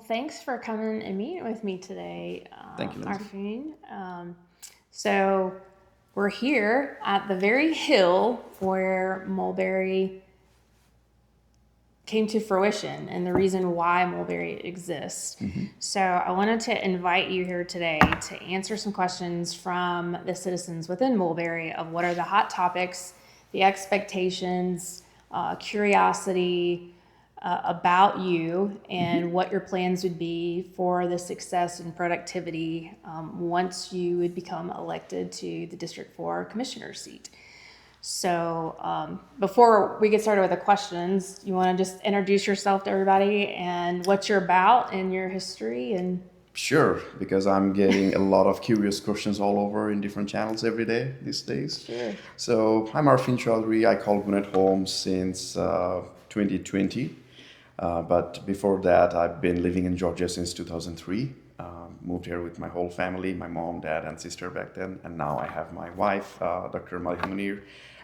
Thanks for coming and meeting with me today, Thank you, Lindsay. Arfine. So we're here at the very hill where Mulberry came to fruition and the reason why Mulberry exists. So I wanted to invite you here today to answer some questions from the citizens within Mulberry of what are the hot topics, the expectations, curiosity about you, and what your plans would be for the success and productivity once you would become elected to the District 4 Commissioner seat. So before we get started with the questions, you want to just introduce yourself to everybody and what you're about and your history and Sure, because I'm getting a lot of curious questions all over in different channels every day these days. Sure. So I'm Arfin Chaudhry. I call Gwinnett home since 2020. But before that, I've been living in Georgia since 2003. Moved here with my whole family, my mom, dad, and sister back then. And now I have my wife, Dr. Maliha Munir,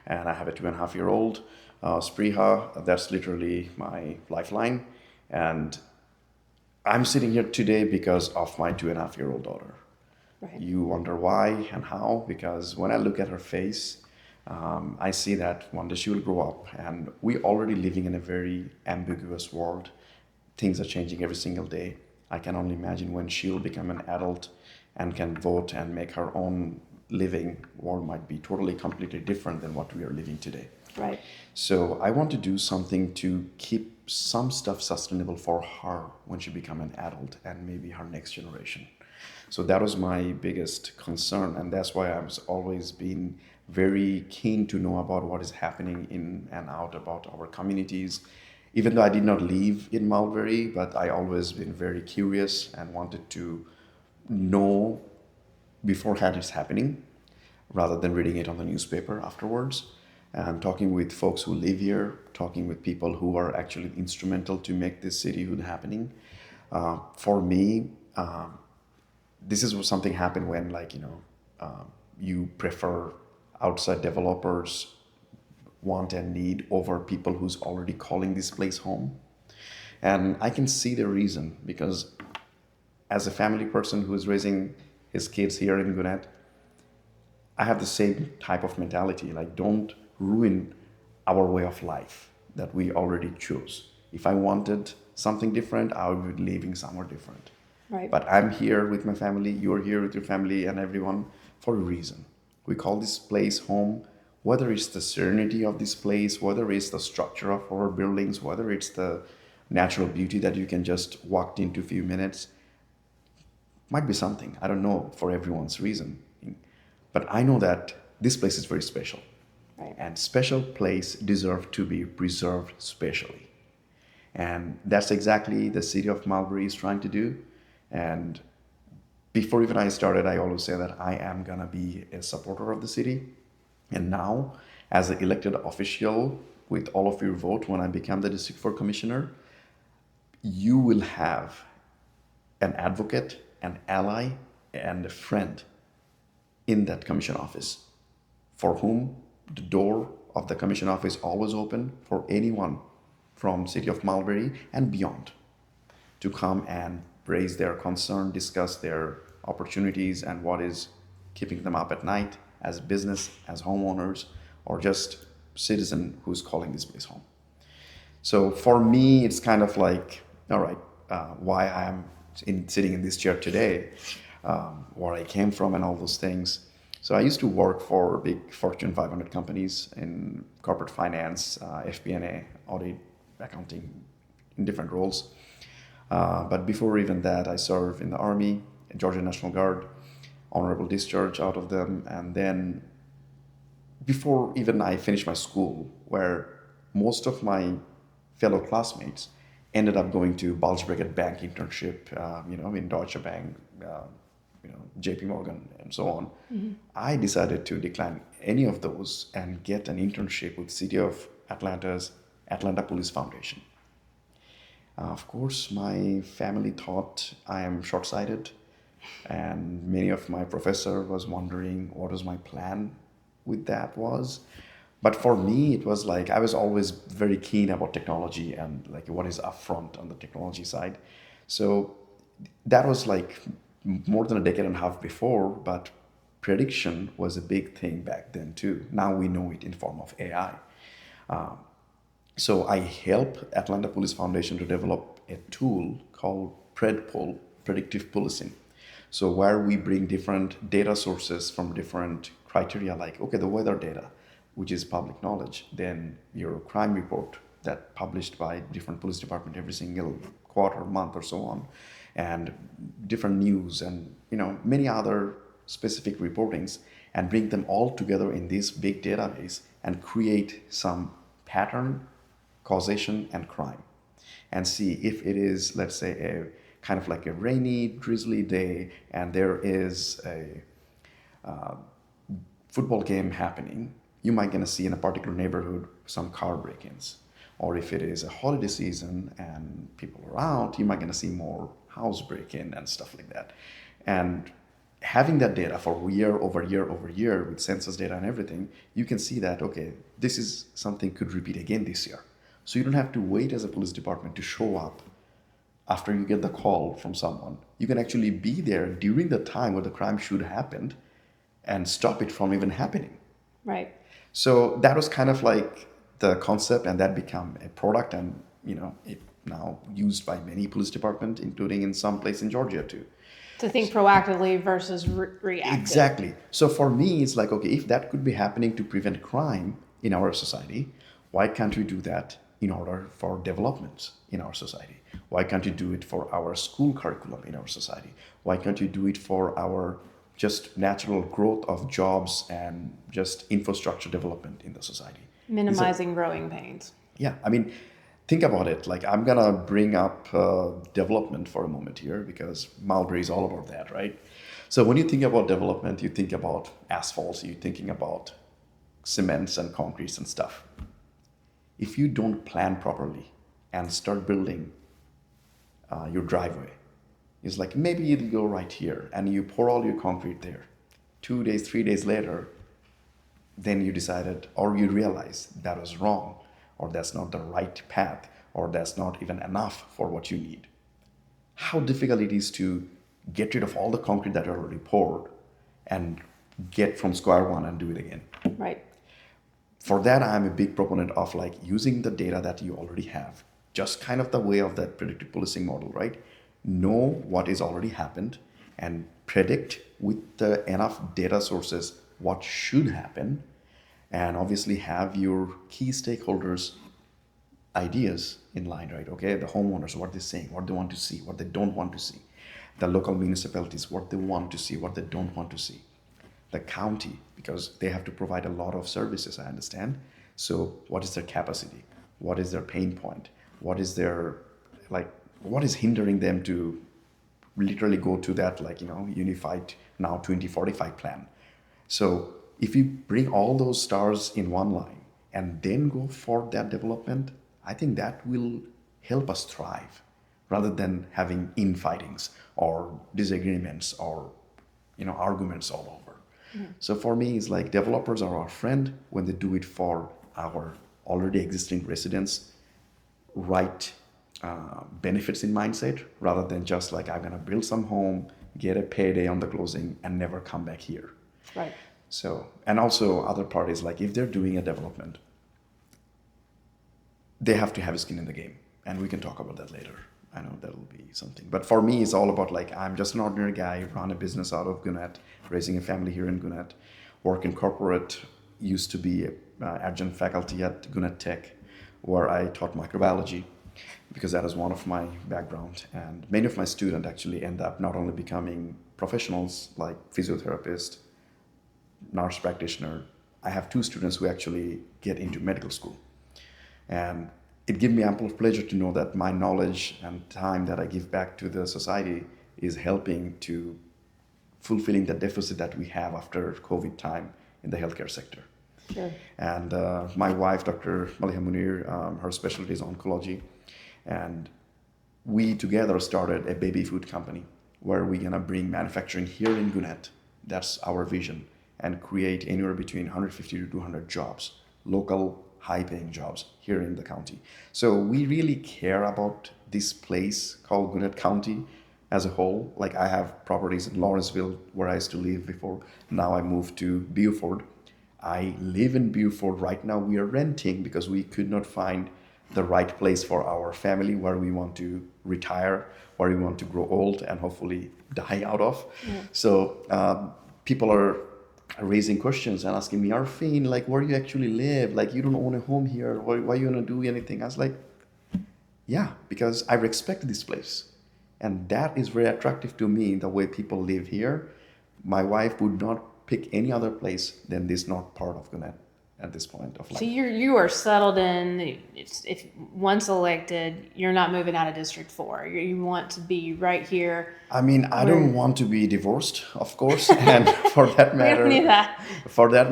and I have a 2.5-year-old, Spriha. That's literally my lifeline. And I'm sitting here today because of my 2.5-year-old daughter. Right. You wonder why and how, because when I look at her face, I see that one day she will grow up, and we're already living in a very ambiguous world. Things are changing every single day. I can only imagine when she'll become an adult and can vote and make her own living, world might be totally, completely different than what we are living today. Right. So I want to do something to keep some stuff sustainable for her when she become an adult and maybe her next generation. So that was my biggest concern, and that's why I've always been very keen to know about what is happening in and out about our communities. Even though I did not live in Mulberry, but I always been very curious and wanted to know beforehand it's happening rather than reading it on the newspaper afterwards. And talking with folks who live here, talking with people who are actually instrumental to make this cityhood happening. For me, this is something happened when, you prefer outside developers want and need over people who's already calling this place home. And I can see the reason, because as a family person who's raising his kids here in Gwinnett, I have the same type of mentality. Like, don't ruin our way of life that we already chose. If I wanted something different, I would be living somewhere different. Right. But I'm here with my family, you're here with your family and everyone for a reason. We call this place home, whether it's the serenity of this place, whether it's the structure of our buildings, whether it's the natural beauty that you can just walk into a few minutes. Might be something, I don't know, for everyone's reason. But I know that this place is very special. Right. And special place deserve to be preserved specially. And that's exactly the city of Mulberry is trying to do. And before even I started, I always say that I am gonna be a supporter of the city. And now, as an elected official, with all of your vote, when I become the District 4 Commissioner, you will have an advocate, an ally, and a friend in that commission office, for whom the door of the commission office always open for anyone from city of Mulberry and beyond to come and raise their concern, discuss their opportunities and what is keeping them up at night as business, as homeowners, or just citizen who's calling this place home. So for me, it's kind of like, all right, why I am sitting in this chair today, where I came from and all those things. So I used to work for big Fortune 500 companies in corporate finance, FP&A, audit, accounting, in different roles. But before even that, I served in the Army, Georgia National Guard, honorable discharge out of them. And then before even I finished my school, where most of my fellow classmates ended up going to Bulge Bracket Bank internship, in Deutsche Bank, JP Morgan, and so on. Mm-hmm. I decided to decline any of those and get an internship with City of Atlanta's Atlanta Police Foundation. Of course, my family thought I am short-sighted, and many of my professor was wondering what was my plan with that was. But for me, it was like I was always very keen about technology and like what is upfront on the technology side. So that was like more than a decade and a half before, but prediction was a big thing back then too. Now we know it in form of AI. So I help Atlanta Police Foundation to develop a tool called PredPol, Predictive Policing. So where we bring different data sources from different criteria, like, okay, the weather data, which is public knowledge, then your crime report that published by different police department every single quarter, month, or so on, and different news and many other specific reportings, and bring them all together in this big database and create some pattern, causation, and crime, and see if it is, let's say, a kind of like a rainy, drizzly day, and there is a football game happening. You might gonna see in a particular neighborhood some car break-ins, or if it is a holiday season and people are out, you might gonna see more house break-in and stuff like that. And having that data for year over year over year with census data and everything, you can see that, okay, this is something could repeat again this year. So you don't have to wait as a police department to show up after you get the call from someone. You can actually be there during the time where the crime should have happened and stop it from even happening. Right. So that was kind of like the concept, and that became a product, and it now used by many police departments, including in some place in Georgia too. To think proactively versus reactive. Exactly. So for me, it's like, okay, if that could be happening to prevent crime in our society, why can't we do that in order for development in our society? Why can't you do it for our school curriculum in our society? Why can't you do it for our just natural growth of jobs and just infrastructure development in the society? Minimizing growing pains. Yeah, I mean, think about it. Like, I'm gonna bring up development for a moment here because Mulberry is all about that, right? So when you think about development, you think about asphalts, you're thinking about cements and concretes and stuff. If you don't plan properly and start building your driveway, it's like maybe it'll go right here, and you pour all your concrete there. 2 days, 3 days later, then you decided, or you realize that was wrong, or that's not the right path, or that's not even enough for what you need. How difficult it is to get rid of all the concrete that you already poured and get from square one and do it again. Right. For that, I'm a big proponent of like using the data that you already have, just kind of the way of that predictive policing model, right? Know what is already happened and predict with the enough data sources what should happen, and obviously have your key stakeholders ideas in line, right? Okay, the homeowners, what they're saying, what they want to see, what they don't want to see. The local municipalities, what they want to see, what they don't want to see. The county, because they have to provide a lot of services, I understand. So what is their capacity? What is their pain point? What is their, what is hindering them to literally go to that, unified now 2045 plan? So if you bring all those stars in one line and then go for that development, I think that will help us thrive rather than having infightings or disagreements or arguments all over. Mm-hmm. So for me, it's like developers are our friend when they do it for our already existing residents, right benefits in mindset, rather than just like, I'm gonna build some home, get a payday on the closing, and never come back here. Right. So, and also other parties, like if they're doing a development, they have to have a skin in the game, and we can talk about that later. I know that'll be something. But for me, it's all about like, I'm just an ordinary guy, run a business out of Gwinnett, raising a family here in Gwinnett, work in corporate, used to be adjunct faculty at Gwinnett Tech, where I taught microbiology, because that is one of my background. And many of my students actually end up not only becoming professionals like physiotherapist, nurse practitioner. I have 2 students who actually get into medical school. And it gives me ample pleasure to know that my knowledge and time that I give back to the society is helping to fulfilling the deficit that we have after COVID time in the healthcare sector. Sure. And my wife, Dr. Maliha Munir, her specialty is oncology. And we together started a baby food company where we're gonna bring manufacturing here in Gwinnett. That's our vision, and create anywhere between 150 to 200 jobs, local, high-paying jobs here in the county. So we really care about this place called Gwinnett County as a whole. Like I have properties in Lawrenceville where I used to live before. Now I moved to Beaufort. I live in Beaufort right now. We are renting because we could not find the right place for our family where we want to retire, where we want to grow old and hopefully die out of. Yeah. So people are raising questions and asking me, Arfin, like where you actually live? Like you don't own a home here. Why you gonna do anything? I was like, yeah, because I respect this place. And that is very attractive to me, the way people live here. My wife would not pick any other place than this north part of Gwinnett at this point of life. So you are settled in. If once elected, you're not moving out of District 4. You want to be right here. I mean, I don't want to be divorced, of course, and for that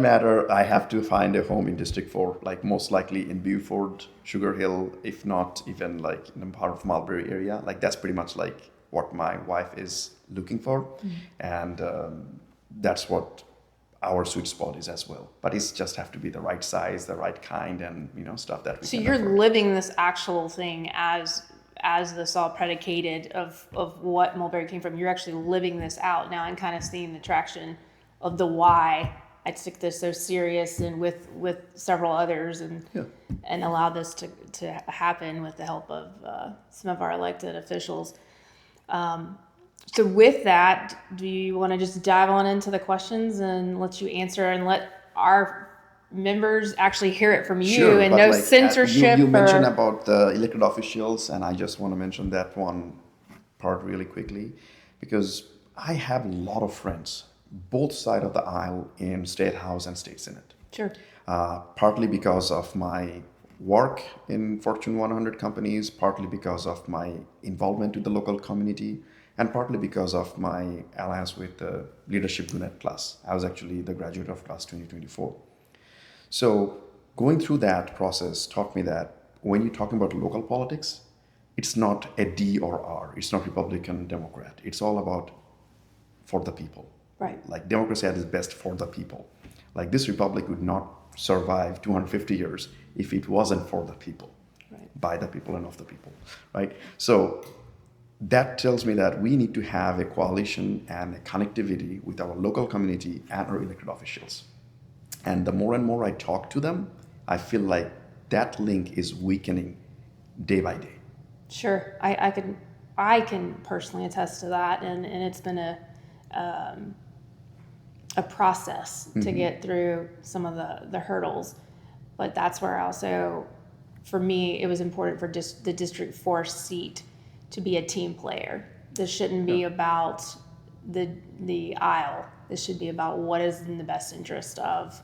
matter, I have to find a home in District 4, like most likely in Beaufort, Sugar Hill, if not even like in a part of Mulberry area. Like that's pretty much like what my wife is looking for, and that's what our sweet spot is as well. But it's just have to be the right size, the right kind, and stuff that we so can you're afford. living this actual thing as this all predicated of what Mulberry came from. You're actually living this out now and kind of seeing the traction of the why I took this so serious and with several others and allow this to happen with the help of some of our elected officials. So with that, do you want to just dive on into the questions and let you answer and let our members actually hear it from you? Sure, and no like, censorship? You mentioned about the elected officials, and I just want to mention that one part really quickly because I have a lot of friends, both sides of the aisle in State House and State Senate. Sure. Partly because of my work in Fortune 100 companies, partly because of my involvement with the local community, and partly because of my alliance with the Leadership Gwinnett class. I was actually the graduate of class 2024. So going through that process taught me that when you're talking about local politics, it's not a D or R. It's not Republican, Democrat. It's all about for the people. Right. Like democracy at its best for the people. Like this republic would not survive 250 years if it wasn't for the people, by the people and of the people, right? So that tells me that we need to have a coalition and a connectivity with our local community and our elected officials. And the more and more I talk to them, I feel like that link is weakening day by day. Sure, I can personally attest to that, and it's been a process to get through some of the hurdles. But that's where also, for me, it was important for the District 4 seat to be a team player. This shouldn't be about the aisle. This should be about what is in the best interest of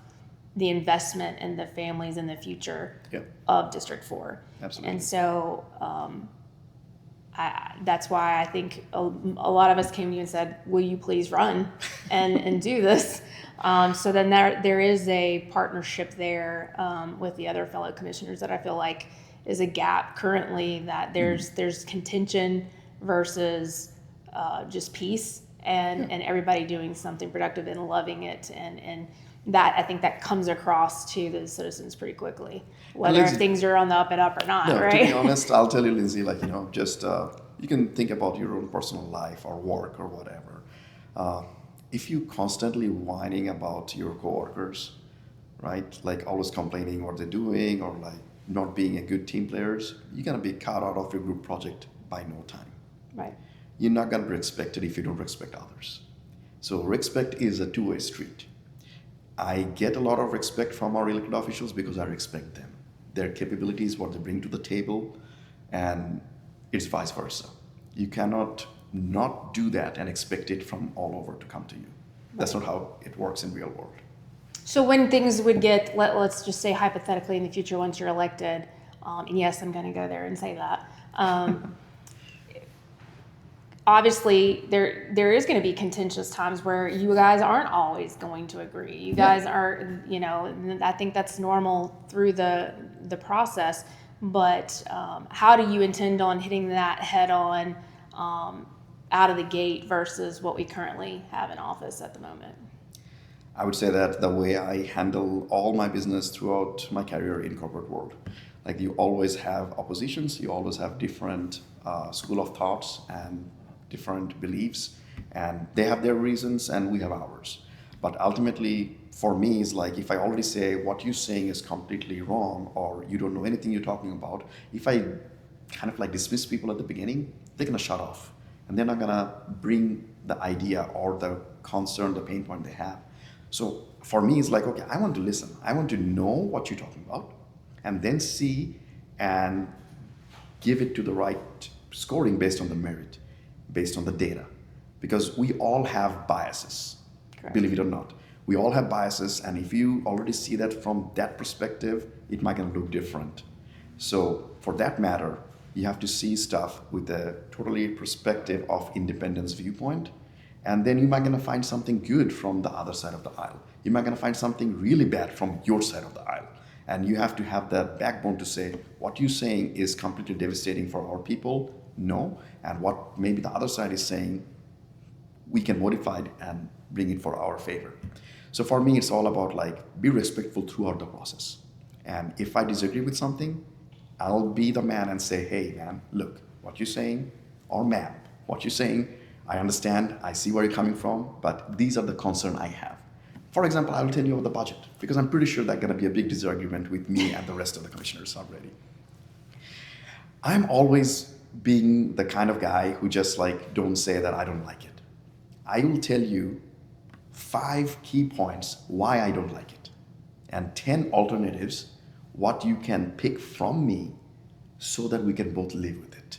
the investment and the families in the future of District 4. Absolutely. And so that's why I think a lot of us came to you and said, will you please run and do this? So then there is a partnership there with the other fellow commissioners that I feel like is a gap currently, that there's contention versus just peace and everybody doing something productive and loving it, and that I think that comes across to the citizens pretty quickly, whether Lindsay, things are on the up and up or not. Right? To be honest, I'll tell you, Lindsay, like just you can think about your own personal life or work or whatever. If you constantly whining about your coworkers, right, like always complaining what they're doing or like not being a good team players, you're gonna be cut out of your group project by no time. Right. You're not gonna be respected if you don't respect others. So respect is a two-way street. I get a lot of respect from our elected officials because I respect them, their capabilities, what they bring to the table, and it's vice versa. You cannot not do that and expect it from all over to come to you. Right. That's not how it works in real world. So when things would get, let's just say hypothetically in the future, once you're elected, and yes, I'm going to go there and say that, obviously there is going to be contentious times where you guys aren't always going to agree. You guys are, I think that's normal through the process, but how do you intend on hitting that head on out of the gate versus what we currently have in office at the moment? I would say that the way I handle all my business throughout my career in corporate world, like you always have oppositions, you always have different school of thoughts and different beliefs, and they have their reasons and we have ours. But ultimately, for me, it's like if I already say what you're saying is completely wrong or you don't know anything you're talking about, if I kind of like dismiss people at the beginning, they're gonna shut off and they're not gonna bring the idea or the concern, the pain point they have. So for me, it's like, okay, I want to listen. I want to know what you're talking about and then see and give it to the right scoring based on the merit, based on the data. Because we all have biases, Correct. believe it or not. We all have biases, and if you already see that from that perspective, it might gonna look different. So for that matter, you have to see stuff with a totally perspective of independence viewpoint, and then you might gonna find something good from the other side of the aisle. You might gonna find something really bad from your side of the aisle. And you have to have that backbone to say, what you're saying is completely devastating for our people, no. And what maybe the other side is saying, we can modify it and bring it for our favor. So for me, it's all about like, be respectful throughout the process. And if I disagree with something, I'll be the man and say, hey man, look, what you're saying, or ma'am, what you're saying, I understand, I see where you're coming from, but these are the concerns I have. For example, I will tell you about the budget, because I'm pretty sure that's gonna be a big disagreement with me and the rest of the commissioners already. I'm always being the kind of guy who just like, don't say that I don't like it. I will tell you 5 key points why I don't like it, and 10 alternatives what you can pick from me so that we can both live with it.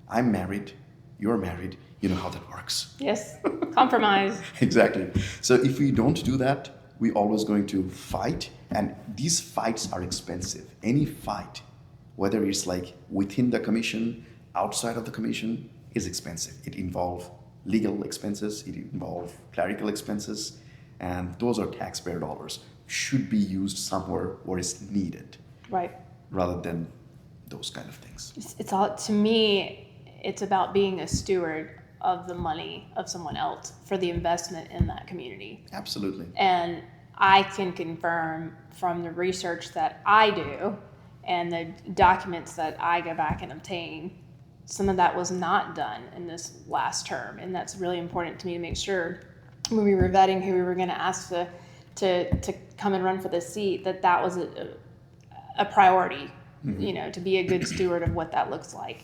I'm married, you're married, you know how that works. Yes, compromise. Exactly. So if we don't do that, we're always going to fight, and these fights are expensive. Any fight, whether it's like within the commission, outside of the commission, is expensive. It involves legal expenses, it involves clerical expenses, and those are taxpayer dollars. Should be used somewhere where it's needed, Right. rather than those kind of things. It's all, to me, it's about being a steward of the money of someone else for the investment in that community. Absolutely. And I can confirm from the research that I do and the documents that I go back and obtain, some of that was not done in this last term. And that's really important to me to make sure when we were vetting who we were going to ask to come and run for the seat, that was a priority, you know, to be a good steward of what that looks like.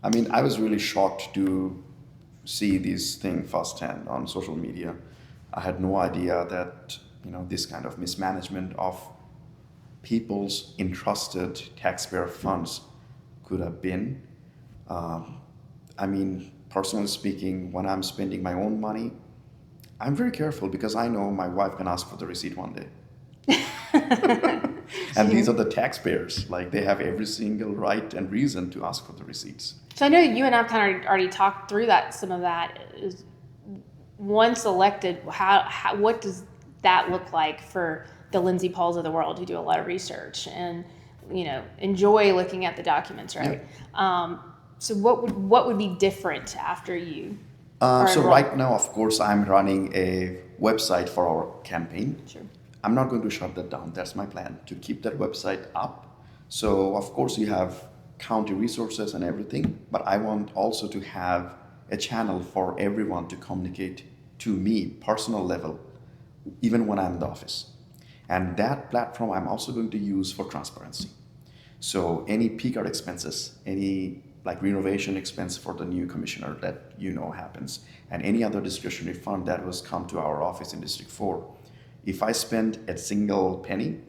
I mean, I was really shocked to see this thing firsthand on social media. I had no idea that, you know, this kind of mismanagement of people's entrusted taxpayer funds could have been. I mean, personally speaking, when I'm spending my own money, I'm very careful because I know my wife can ask for the receipt one day. And these are the taxpayers. Like, they have every single right and reason to ask for the receipts. So I know you and I've kind of already talked through that. Some of that is, once elected, what does that look like for the Lindsay Pauls of the world who do a lot of research and, you know, enjoy looking at the documents, right? Yeah. So what would be different after you? So right now, of course, I'm running a website for our campaign. Sure. I'm not going to shut that down. That's my plan, to keep that website up. So of course you have county resources and everything, but I want also to have a channel for everyone to communicate to me, personal level, even when I'm in the office. And that platform I'm also going to use for transparency. So any PCARD expenses, any like renovation expense for the new commissioner that you know happens, and any other discretionary fund that was come to our office in District 4, if I spend a single penny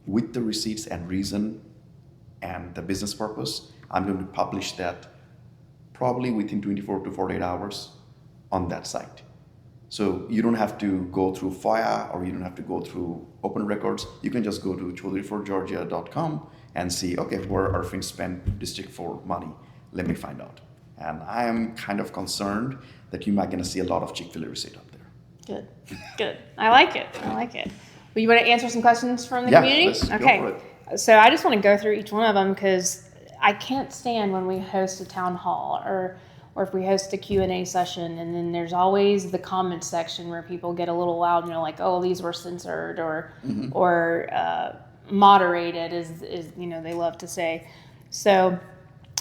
with the receipts and reason and the business purpose, I'm going to publish that probably within 24 to 48 hours on that site. So you don't have to go through FOIA or you don't have to go through open records. You can just go to chaudhryforgeorgia.com and see, okay, where Irfin spent District 4 money. Let me find out. And I am kind of concerned that you might gonna see a lot of Chick-fil-A receipt up there. Good. I like it. Well, you want to answer some questions from the Yeah, community? let's go Okay. for it. So I just want to go through each one of them because I can't stand when we host a town hall or or if we host a Q&A session, and then there's always the comment section where people get a little loud and they're like, oh, these were censored or moderated, is they love to say. So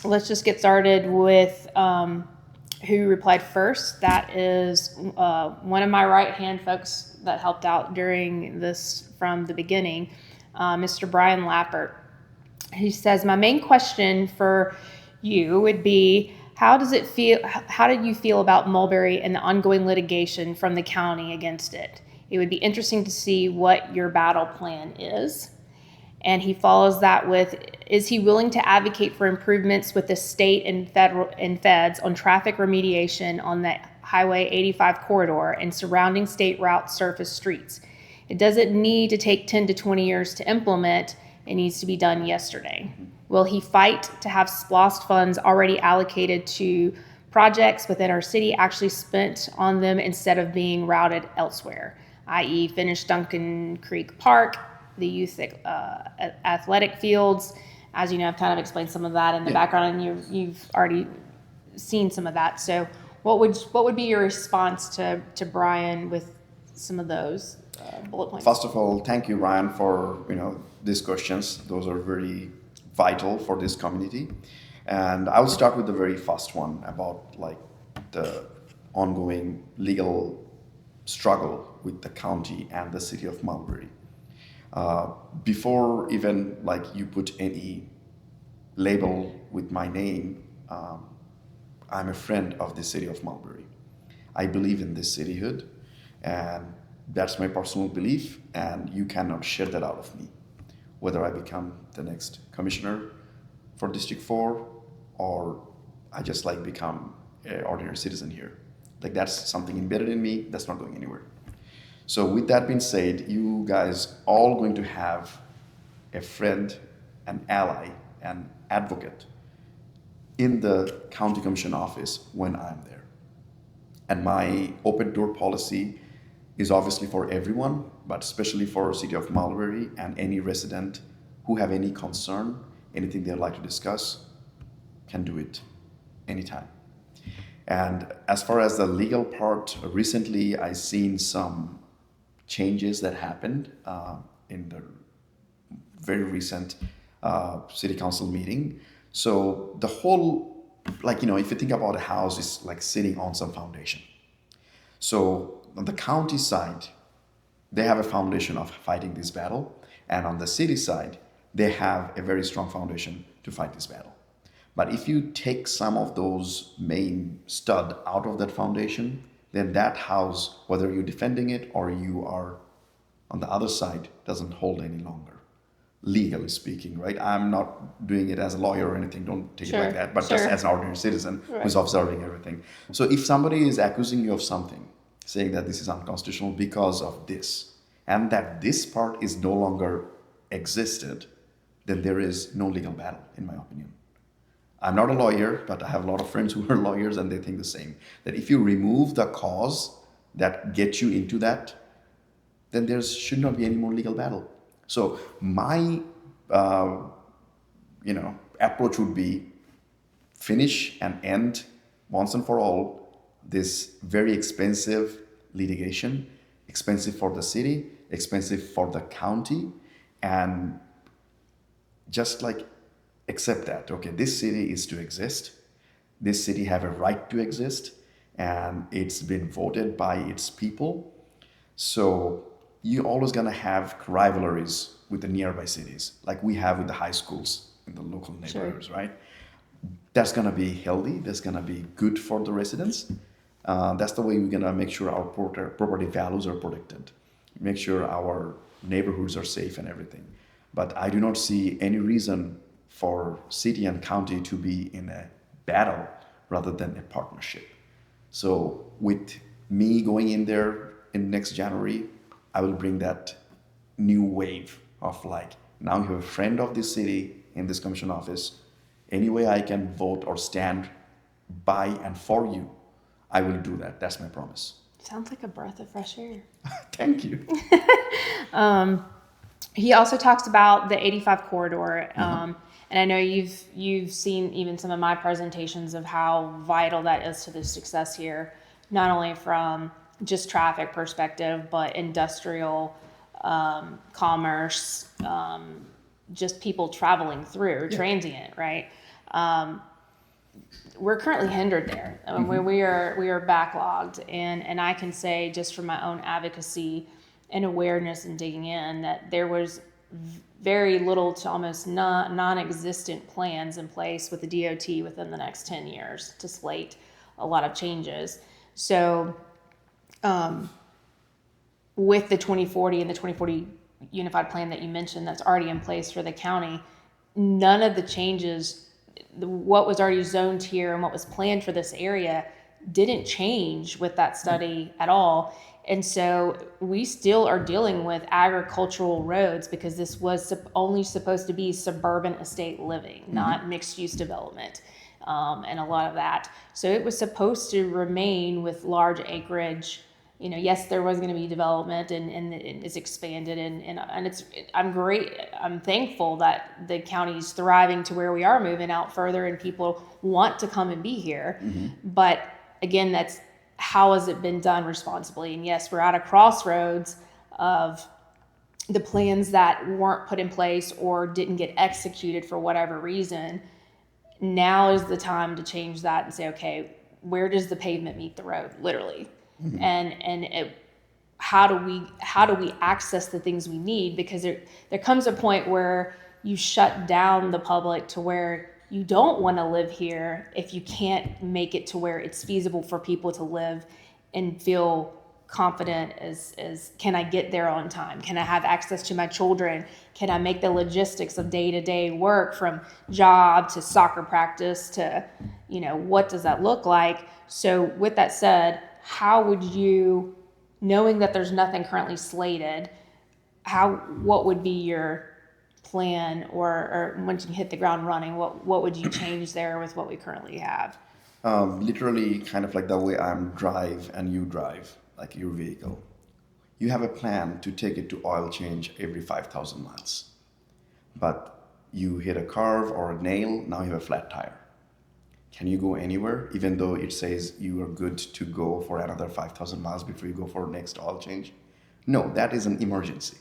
let's just get started with who replied first. That is one of my right-hand folks that helped out during this from the beginning, Mr. Brian Lappert. He says, my main question for you would be, how did you feel about Mulberry and the ongoing litigation from the county against it? It would be interesting to see what your battle plan is. And he follows that with, is he willing to advocate for improvements with the state and feds on traffic remediation on the Highway 85 corridor and surrounding state route surface streets? It doesn't need to take 10 to 20 years to implement. It needs to be done yesterday. Will he fight to have SPLOST funds already allocated to projects within our city actually spent on them instead of being routed elsewhere, i.e. finish Duncan Creek Park, the youth athletic fields? As you know, I've kind of explained some of that in the background, and you've already seen some of that. So what would be your response to Brian with some of those bullet points? First of all, thank you, Ryan, for these questions. Those are very vital for this community. And I will start with the very first one about like the ongoing legal struggle with the county and the city of Mulberry. Before even like you put any label with my name, I'm a friend of the city of Mulberry. I believe in this cityhood, and that's my personal belief, and you cannot share that out of me. Whether I become the next commissioner for District 4 or I just like become an ordinary citizen here. Like that's something embedded in me, that's not going anywhere. So with that being said, you guys all going to have a friend, an ally, an advocate in the county commission office when I'm there. And my open door policy is obviously for everyone, but especially for City of Mulberry and any resident who have any concern, anything they'd like to discuss, can do it anytime. And as far as the legal part, recently I seen some changes that happened in the very recent city council meeting. So the whole, if you think about a house, it's like sitting on some foundation. So on the county side, they have a foundation of fighting this battle. And on the city side, they have a very strong foundation to fight this battle. But if you take some of those main stud out of that foundation, then that house, whether you're defending it or you are on the other side, doesn't hold any longer, legally speaking, right? I'm not doing it as a lawyer or anything, don't take it like that, but just as an ordinary citizen who's observing everything. So if somebody is accusing you of something, saying that this is unconstitutional because of this, and that this part is no longer existed, then there is no legal battle, in my opinion. I'm not a lawyer, but I have a lot of friends who are lawyers and they think the same. That if you remove the cause that gets you into that, then there should not be any more legal battle. So my, approach would be finish and end once and for all this very expensive litigation, expensive for the city, expensive for the county, and just accept that, okay, this city is to exist. This city have a right to exist, and it's been voted by its people. So you're always gonna have rivalries with the nearby cities, like we have with the high schools in the local neighborhoods, right? That's gonna be healthy, that's gonna be good for the residents. That's the way we're gonna make sure our property values are protected, make sure our neighborhoods are safe and everything. But I do not see any reason for city and county to be in a battle rather than a partnership. So with me going in there in next January, I will bring that new wave of now you have a friend of this city in this commission office. Any way I can vote or stand by and for you, I will do that. That's my promise. Sounds like a breath of fresh air. Thank you. He also talks about the 85 corridor, and I know you've seen even some of my presentations of how vital that is to the success here, not only from just traffic perspective, but industrial, commerce, just people traveling through, transient, right? We're currently hindered there. We are backlogged, and I can say just from my own advocacy and awareness and digging in that there was very little to almost non-existent plans in place with the DOT within the next 10 years to slate a lot of changes. So with the 2040 and the 2040 unified plan that you mentioned that's already in place for the county, none of the changes, what was already zoned here and what was planned for this area didn't change with that study at all. And so we still are dealing with agricultural roads because this was only supposed to be suburban estate living, not mixed use development, and a lot of that. So it was supposed to remain with large acreage. You know, yes, there was going to be development and it's expanded and I'm thankful that the county's thriving to where we are moving out further and people want to come and be here. But again, that's how has it been done responsibly? And yes, we're at a crossroads of the plans that weren't put in place or didn't get executed for whatever reason. Now is the time to change that and say, okay, where does the pavement meet the road, literally? How do we access the things we need? Because there comes a point where you shut down the public to where you don't want to live here if you can't make it to where it's feasible for people to live and feel confident as can I get there on time? Can I have access to my children? Can I make the logistics of day-to-day work from job to soccer practice to, what does that look like? So with that said, how would you, knowing that there's nothing currently slated, what would be your plan or once you hit the ground running, what would you change there with what we currently have? Literally kind of like the way I'm drive and you drive, like your vehicle. You have a plan to take it to oil change every 5,000 miles. But you hit a curve or a nail, now you have a flat tire. Can you go anywhere even though it says you are good to go for another 5,000 miles before you go for next oil change? No, that is an emergency.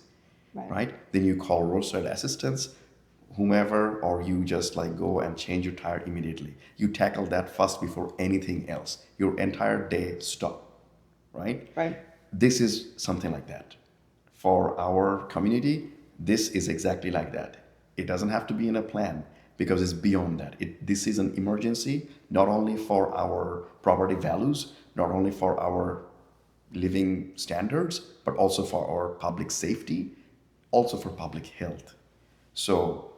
Right? Then you call roadside assistance, whomever, or you just like go and change your tire immediately. You tackle that first before anything else. Your entire day stop, right? Right. This is something like that. For our community, this is exactly like that. It doesn't have to be in a plan because it's beyond that. This is an emergency, not only for our property values, not only for our living standards, but also for our public safety, also for public health. So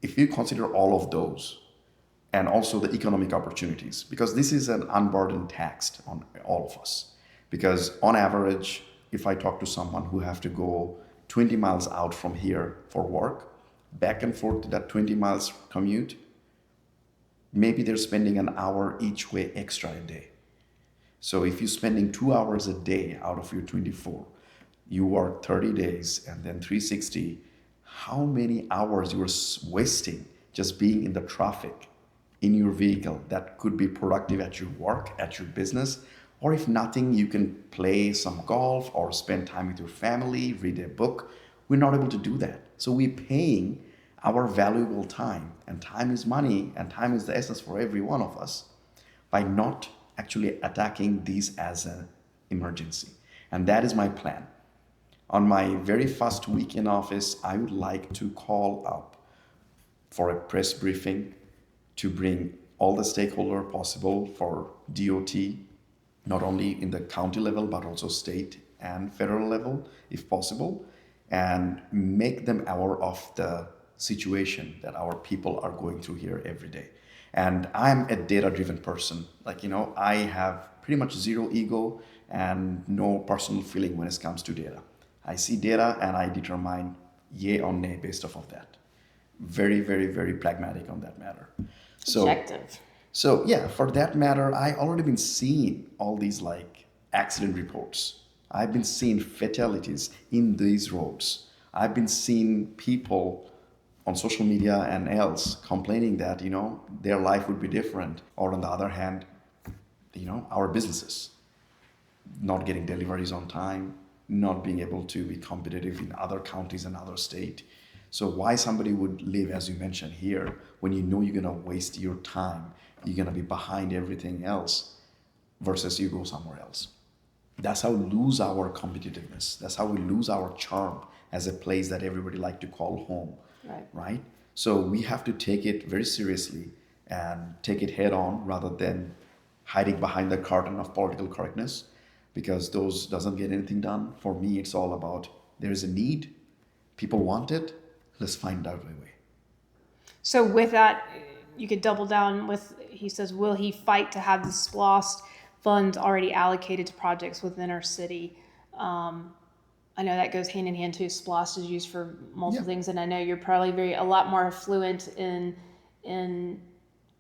if you consider all of those and also the economic opportunities, because this is an unburdened tax on all of us. Because on average, if I talk to someone who have to go 20 miles out from here for work, back and forth to that 20 miles commute, maybe they're spending an hour each way extra a day. So if you're spending 2 hours a day out of your 24, you work 30 days and then 360, how many hours you are wasting just being in the traffic in your vehicle that could be productive at your work, at your business, or if nothing, you can play some golf or spend time with your family, read a book. We're not able to do that. So we're paying our valuable time, and time is money, and time is the essence for every one of us, by not actually attacking these as an emergency. And that is my plan. On my very first week in office, I would like to call up for a press briefing to bring all the stakeholder possible for DOT, not only in the county level, but also state and federal level, if possible, and make them aware of the situation that our people are going through here every day. And I'm a data-driven person. I have pretty much zero ego and no personal feeling when it comes to data. I see data and I determine yay or nay based off of that. Very, very, very pragmatic on that matter. Objective. So yeah, for that matter, I already been seeing all these accident reports. I've been seeing fatalities in these roads. I've been seeing people on social media and else complaining that, their life would be different. Or on the other hand, our businesses not getting deliveries on time, not being able to be competitive in other counties and other state. So why somebody would live, as you mentioned here, when you know you're gonna waste your time, you're gonna be behind everything else versus you go somewhere else. That's how we lose our competitiveness. That's how we lose our charm as a place that everybody like to call home, right? So we have to take it very seriously and take it head on rather than hiding behind the curtain of political correctness, because those doesn't get anything done. For me, it's all about there is a need, people want it, let's find out a way. So with that, you could double down with, he says, will he fight to have the SPLOST funds already allocated to projects within our city? I know that goes hand in hand too. SPLOST is used for multiple things, and I know you're probably a lot more fluent in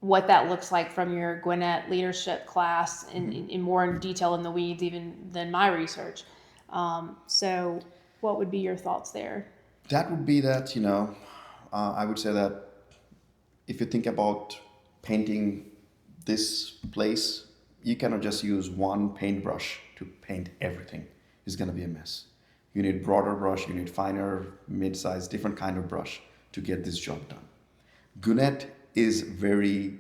what that looks like from your Gwinnett leadership class in more in detail in the weeds even than my research. So what would be your thoughts there? That would be that, I would say that if you think about painting this place, you cannot just use one paintbrush to paint everything. It's going to be a mess. You need broader brush, you need finer, mid-size, different kind of brush to get this job done. Gwinnett is very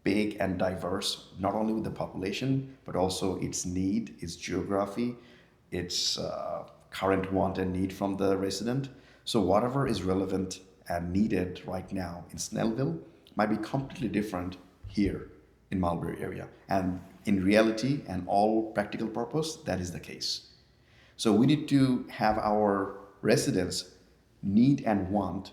big and diverse, not only with the population, but also its need, its geography, its current want and need from the resident. So whatever is relevant and needed right now in Snellville might be completely different here in Mulberry area. And in reality and all practical purpose, that is the case. So we need to have our residents' need and want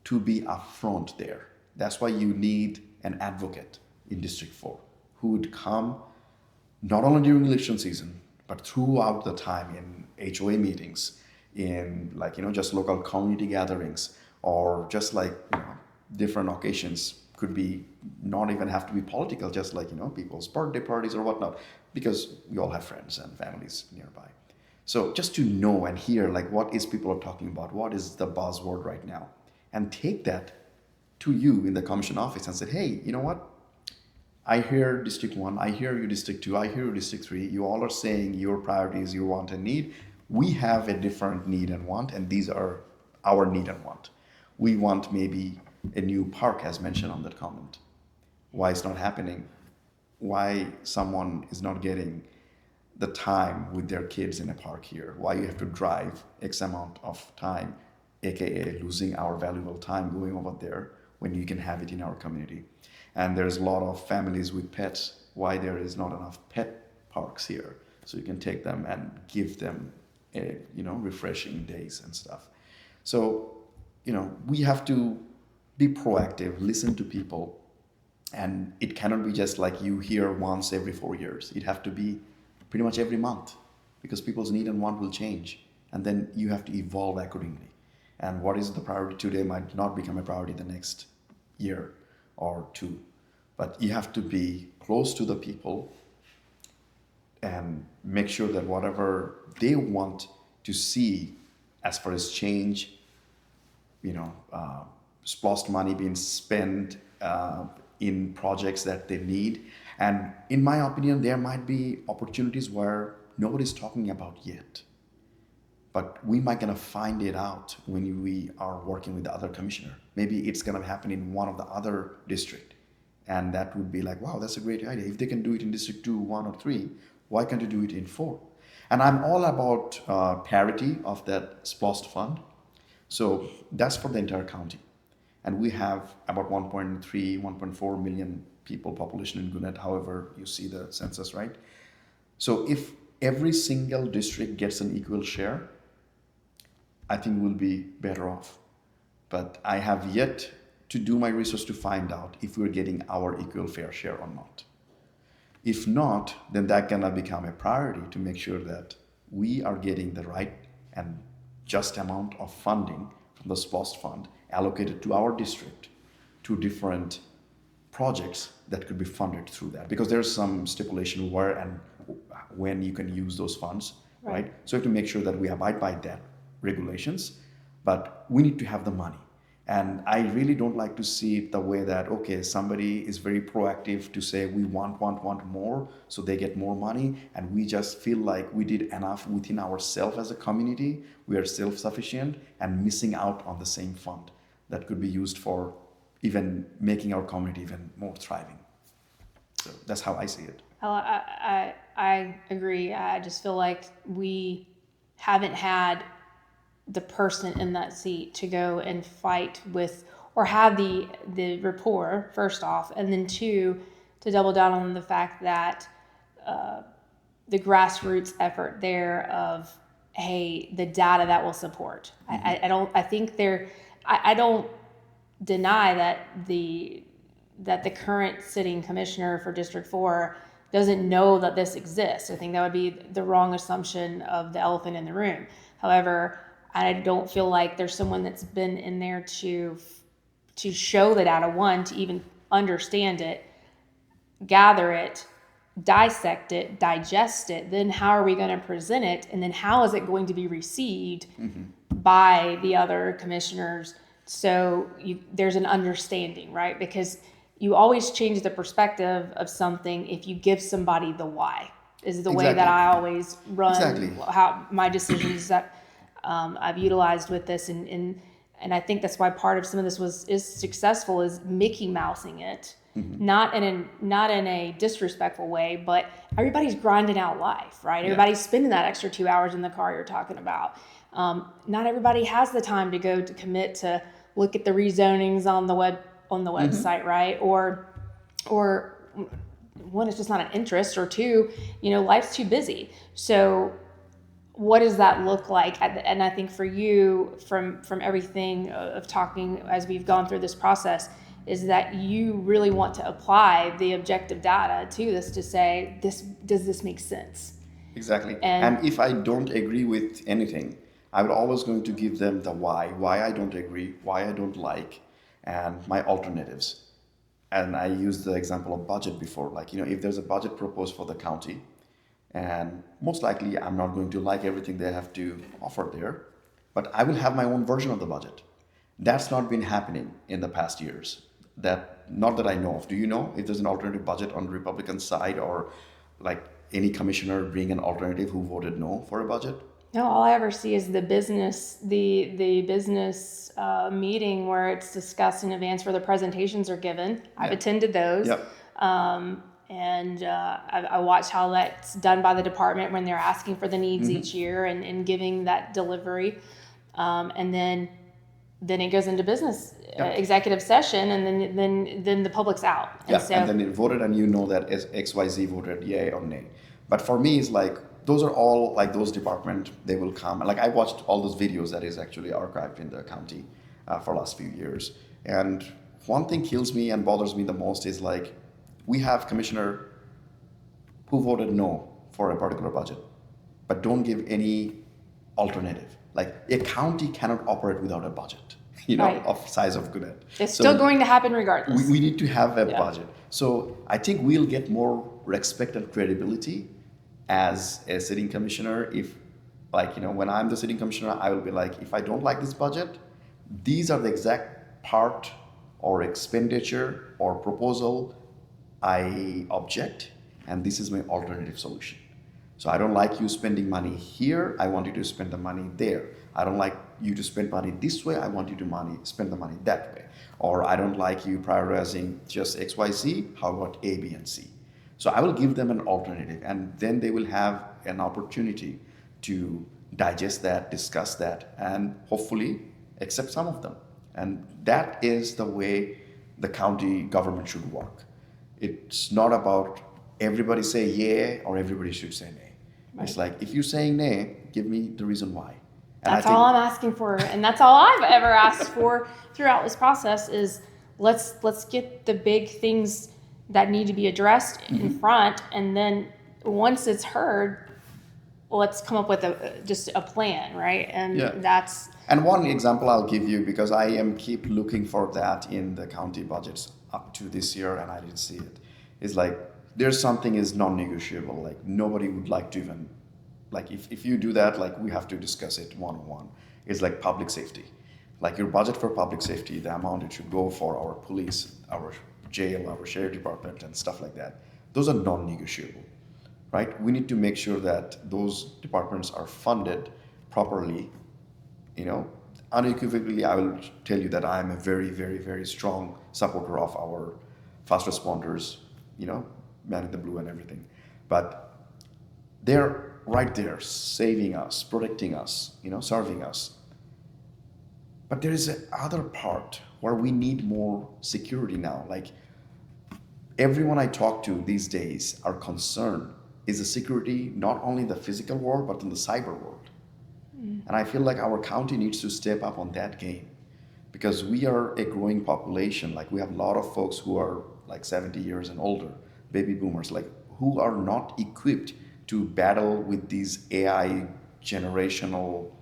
to be upfront there. That's why you need an advocate in District 4 who would come not only during election season, but throughout the time in HOA meetings, in just local community gatherings, or just different occasions. Could be not even have to be political, just people's birthday parties or whatnot, because we all have friends and families nearby. So just to know and hear what is people are talking about, what is the buzzword right now, and take that to you in the commission office and say, hey, you know what? I hear District 1, I hear you District 2, I hear you District 3. You all are saying your priorities, your want and need. We have a different need and want, and these are our need and want. We want maybe a new park, as mentioned on that comment. Why it's not happening? Why someone is not getting the time with their kids in a park here? Why you have to drive X amount of time, aka losing our valuable time going over there when you can have it in our community? And there's a lot of families with pets. Why there is not enough pet parks here, so you can take them and give them refreshing days and stuff. So we have to be proactive, listen to people, and it cannot be just like you hear once every 4 years. It have to be pretty much every month, because people's need and want will change, and then you have to evolve accordingly. And what is the priority today might not become a priority the next year or two. But you have to be close to the people and make sure that whatever they want to see as far as change, SPLOST money being spent in projects that they need. And in my opinion, there might be opportunities where nobody's talking about yet. But we might gonna find it out when we are working with the other commissioner. Maybe it's gonna happen in one of the other district. And that would be wow, that's a great idea. If they can do it in District 2, 1, or 3, why can't you do it in 4? And I'm all about parity of that SPLOST fund. So that's for the entire county. And we have about 1.3, 1.4 million people population in Gwinnett, however you see the census, right? So if every single district gets an equal share, I think we'll be better off. But I have yet to do my research to find out if we're getting our equal fair share or not. If not, then that gonna become a priority to make sure that we are getting the right and just amount of funding from the SPLOST fund allocated to our district to different projects that could be funded through that. Because there's some stipulation where and when you can use those funds, right? So we have to make sure that we abide by that regulations. but we need to have the money. And I really don't like to see it the way that, okay, somebody is very proactive to say we want more, so they get more money, and we just feel like we did enough within ourselves as a community. We are self-sufficient and missing out on the same fund that could be used for even making our community even more thriving. So that's how I see it. I agree. I just feel like we haven't had the person in that seat to go and fight with, or have the rapport, first off, and then two, to double down on the fact that the grassroots effort there of, hey, the data that will support. Mm-hmm. I don't deny that the current sitting commissioner for District 4 doesn't know that this exists. I think that would be the wrong assumption of the elephant in the room. However, I don't feel like there's someone that's been in there to show the data, one, to even understand it, gather it, dissect it, digest it. Then how are we going to present it? And then how is it going to be received by the other commissioners? So there's an understanding, right? Because you always change the perspective of something if you give somebody the why. Is the way that I always run how my decisions that I've utilized with this, and I think that's why part of some of this is successful, is Mickey Mousing it, not in a disrespectful way, but everybody's grinding out life, right? Yeah. Everybody's spending that extra 2 hours in the car you're talking about. Not everybody has the time to go to commit to look at the rezonings on the website, right? Or one, it's just not an interest, or two, life's too busy. So what does that look like? And I think for you, from everything of talking as we've gone through this process, is that you really want to apply the objective data to this to say, does this make sense? Exactly. And if I don't agree with anything, I will always going to give them the why I don't agree, why I don't like, and my alternatives. And I used the example of budget before, like, if there's a budget proposed for the county, and most likely I'm not going to like everything they have to offer there, but I will have my own version of the budget. That's not been happening in the past years. Not that I know of. Do you know if there's an alternative budget on the Republican side, or like any commissioner bring an alternative who voted no for a budget? No, all I ever see is the business meeting where it's discussed in advance, where the presentations are given. I've attended those. Yep. And I watch how that's done by the department when they're asking for the needs each year and giving that delivery. And then it goes into business executive session, and then the public's out. And then it voted, and that XYZ voted yay or nay. But for me, it's like, those are all like those department, they will come. Like, I watched all those videos that is actually archived in the county for last few years. And one thing kills me and bothers me the most is, like, we have commissioner who voted no for a particular budget, but don't give any alternative. Like, a county cannot operate without a budget, of size of Gwinnett. It's still going to happen regardless. We need to have a budget. So I think we'll get more respect and credibility as a sitting commissioner. If, when I'm the sitting commissioner, I will be like, if I don't like this budget, these are the exact part or expenditure or proposal I object, and this is my alternative solution. So I don't like you spending money here, I want you to spend the money there. I don't like you to spend money this way, I want you to spend the money that way. Or I don't like you prioritizing just XYZ, how about A, B, and C? So I will give them an alternative, and then they will have an opportunity to digest that, discuss that, and hopefully accept some of them. And that is the way the county government should work. It's not about everybody say yeah or everybody should say nay. Right. It's like, if you're saying nay, give me the reason why. And that's all I'm asking for, and that's all I've ever asked for throughout this process is let's get the big things that need to be addressed in front, and then once it's heard, let's come up with just a plan, right? And that's. And one example I'll give you, because I am keep looking for that in the county budgets up to this year, and I didn't see it. Is like, there's something is non-negotiable. Like, nobody would like to even, like, if you do that, like, we have to discuss it one-on-one. is like public safety. Like your budget for public safety, the amount it should go for our police, our jail, our sheriff department, and stuff like that. Those are non-negotiable, right? We need to make sure that those departments are funded properly. You know, unequivocally, I will tell you that I am a very, very, very strong supporter of our fast responders, you know, man in the blue and everything. But they're right there, saving us, protecting us, you know, serving us. But there is a other part where we need more security now. Like everyone I talk to these days are concerned is the security not only in the physical world but in the cyber world. And I feel like our county needs to step up on that game because we are a growing population. Like we have a lot of folks who are like 70 years and older, baby boomers, like who are not equipped to battle with these AI generational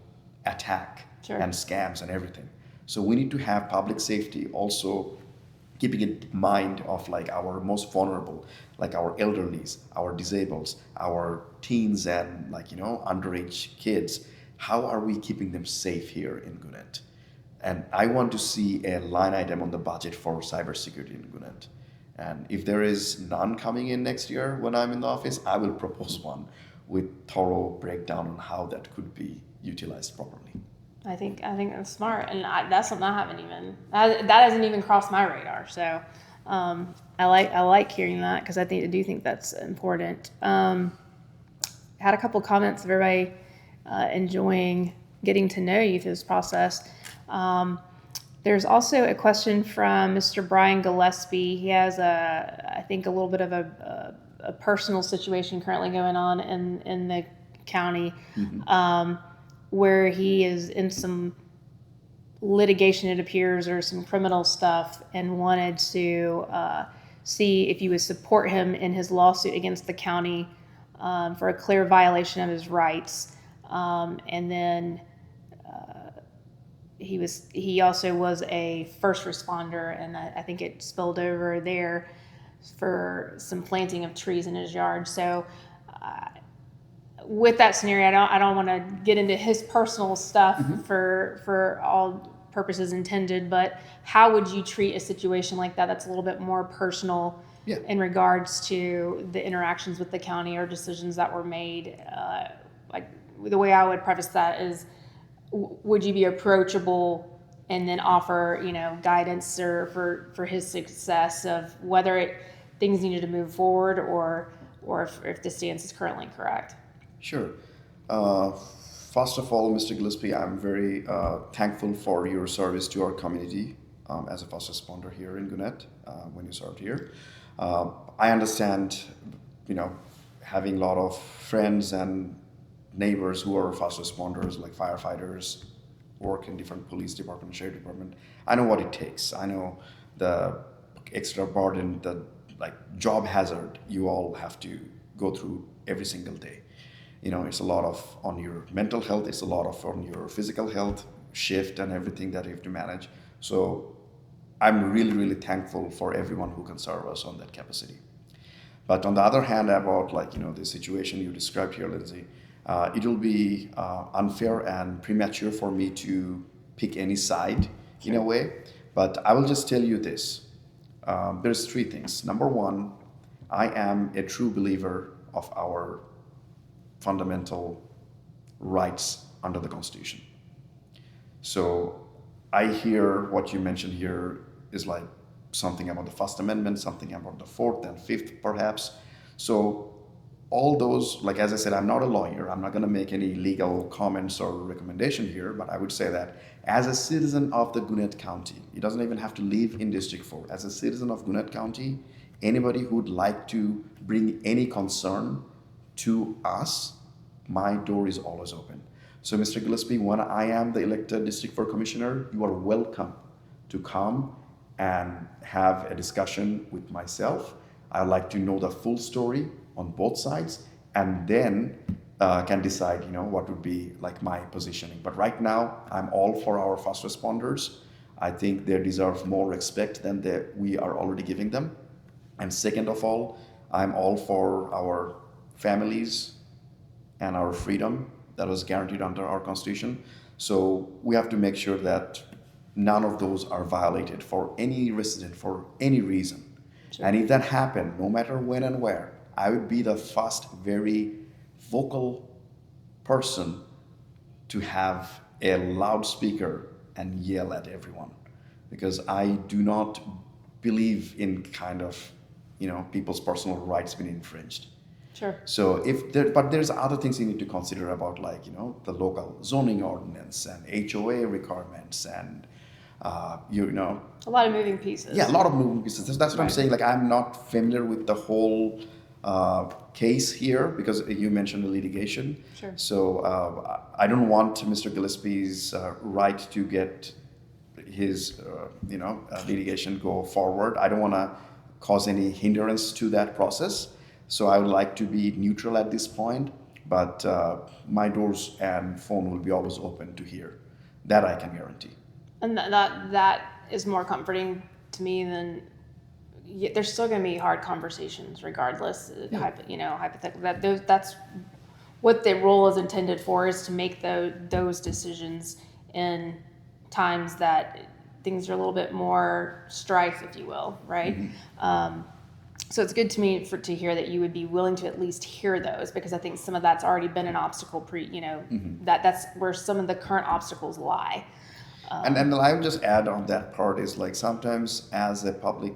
attack Sure. and scams and everything. So we need to have public safety also keeping in mind of like our most vulnerable, like our elderlies, our disabled, our teens and like, you know, underage kids. How are we keeping them safe here in Gwinnett? And I want to see a line item on the budget for cybersecurity in Gwinnett. And if there is none coming in next year when I'm in the office, I will propose one with thorough breakdown on how that could be utilized properly. I think that's smart, and that's something that hasn't even crossed my radar. So I like hearing that because I do think that's important. Had a couple comments of everybody enjoying getting to know you through this process. There's also a question from Mr. Brian Gillespie. He has I think a little bit of a personal situation currently going on in the county. Mm-hmm. Where he is in some litigation, it appears, or some criminal stuff, and wanted to see if you would support him in his lawsuit against the county for a clear violation of his rights. And then he also was a first responder, and I think it spilled over there for some planting of trees in his yard. So with that scenario, I don't want to get into his personal stuff. Mm-hmm. for all purposes intended, but how would you treat a situation like that that's a little bit more personal? Yeah. In regards to the interactions with the county or decisions that were made? Like the way I would preface that is, would you be approachable and then offer, you know, guidance or for his success of whether things needed to move forward or if the stance is currently correct? Sure. First of all, Mr. Gillespie, I'm very thankful for your service to our community as a first responder here in Gwinnett when you served here. I understand, you know, having a lot of friends and neighbors who are first responders, like firefighters, work in different police department, sheriff department. I know what it takes. I know the extra burden, the like job hazard you all have to go through every single day. You know, it's a lot of on your mental health, it's a lot of on your physical health, shift and everything that you have to manage. So I'm really, really thankful for everyone who can serve us on that capacity. But on the other hand, about like, you know, the situation you described here, Lindsay, it will be unfair and premature for me to pick any side in a way. But I will just tell you this. There's three things. Number one, I am a true believer of our fundamental rights under the Constitution. So I hear what you mentioned here is like something about the First Amendment, something about the Fourth and Fifth, perhaps. So all those, like as I said, I'm not a lawyer. I'm not going to make any legal comments or recommendation here, but I would say that as a citizen of the Gwinnett County, it doesn't even have to live in District 4. As a citizen of Gwinnett County, anybody who would like to bring any concern to us, my door is always open. So Mr. Gillespie, when I am the elected District 4 Commissioner, you are welcome to come and have a discussion with myself. I'd like to know the full story on both sides, and then can decide, you know, what would be like my positioning. But right now, I'm all for our first responders. I think they deserve more respect than we are already giving them. And second of all, I'm all for our families and our freedom that was guaranteed under our Constitution. So we have to make sure that none of those are violated for any resident for any reason. Sure. And if that happened, no matter when and where, I would be the first very vocal person to have a loudspeaker and yell at everyone, because I do not believe in kind of, people's personal rights being infringed. Sure. So but there's other things you need to consider about, like, the local zoning ordinance and HOA requirements and, A lot of moving pieces. yeah, a lot of moving pieces. That's what I'm Right. saying. Like, I'm not familiar with the whole case here because you mentioned the litigation. Sure. So I don't want Mr. Gillespie's right to get his, litigation go forward. I don't want to cause any hindrance to that process. So I would like to be neutral at this point, but my doors and phone will be always open to hear. That I can guarantee. And that is more comforting to me than there's still going to be hard conversations regardless. Hypothetical. That's what the role is intended for, is to make those decisions in times that things are a little bit more strife, if you will, right? Mm-hmm. So it's good to me to hear that you would be willing to at least hear those, because I think some of that's already been an obstacle Mm-hmm. that's where some of the current obstacles lie. And I would just add on that part is, like, sometimes as a public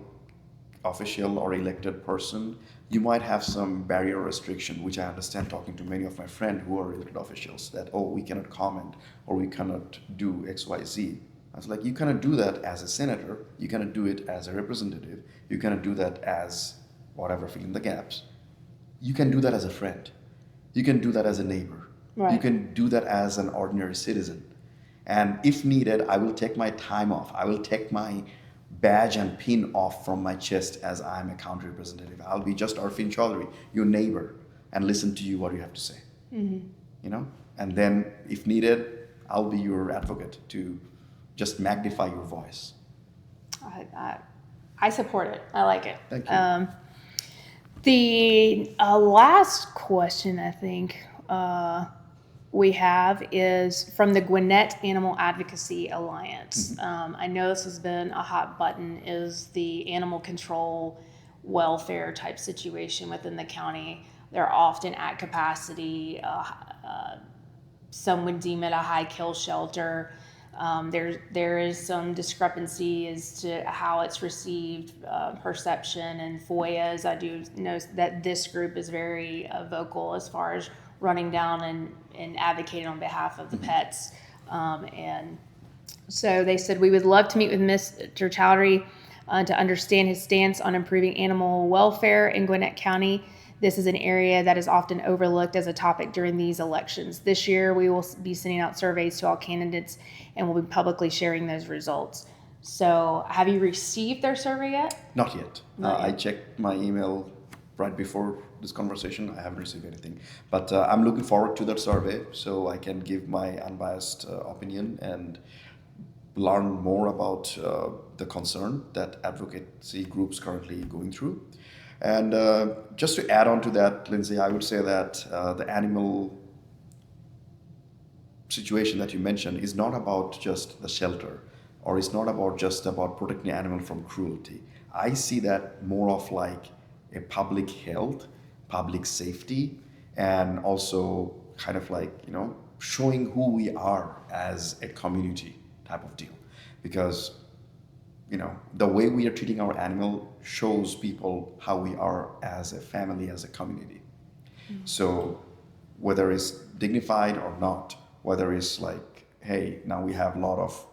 official or elected person, you might have some barrier restriction, which I understand talking to many of my friends who are elected officials, that, oh, we cannot comment or we cannot do X, Y, Z. I was like, you cannot do that as a senator, you cannot do it as a representative, you cannot do that as whatever, fill in the gaps. You can do that as a friend. You can do that as a neighbor. Right. You can do that as an ordinary citizen. And if needed, I will take my time off. I will take my badge and pin off from my chest as I'm a county representative. I'll be just Arfin Chaudhary, your neighbor, and listen to you what you have to say. Mm-hmm. And then if needed, I'll be your advocate to just magnify your voice. I support it. I like it. Thank you. The last question I think we have is from the Gwinnett Animal Advocacy Alliance. Mm-hmm. I know this has been a hot button, is the animal control welfare type situation within the county. They're often at capacity. Some would deem it a high kill shelter. There is some discrepancy as to how it's received, perception and FOIAs. I do know that this group is very vocal as far as running down and advocating on behalf of the pets. And so they said, we would love to meet with Mr. Chowdhury to understand his stance on improving animal welfare in Gwinnett County. This is an area that is often overlooked as a topic during these elections. This year, we will be sending out surveys to all candidates and we'll be publicly sharing those results. So have you received their survey yet? Not yet. Not yet. I checked my email right before this conversation. I haven't received anything. But I'm looking forward to that survey so I can give my unbiased opinion and learn more about the concern that advocacy groups currently going through. And just to add on to that, Lindsay, I would say that the animal situation that you mentioned is not about just the shelter, or it's not about just about protecting the animal from cruelty. I see that more of like a public health, public safety, and also kind of like, showing who we are as a community type of deal. Because the way we are treating our animal shows people how we are as a family, as a community. Mm-hmm. So whether it's dignified or not, whether it's like, hey, now we have a lot of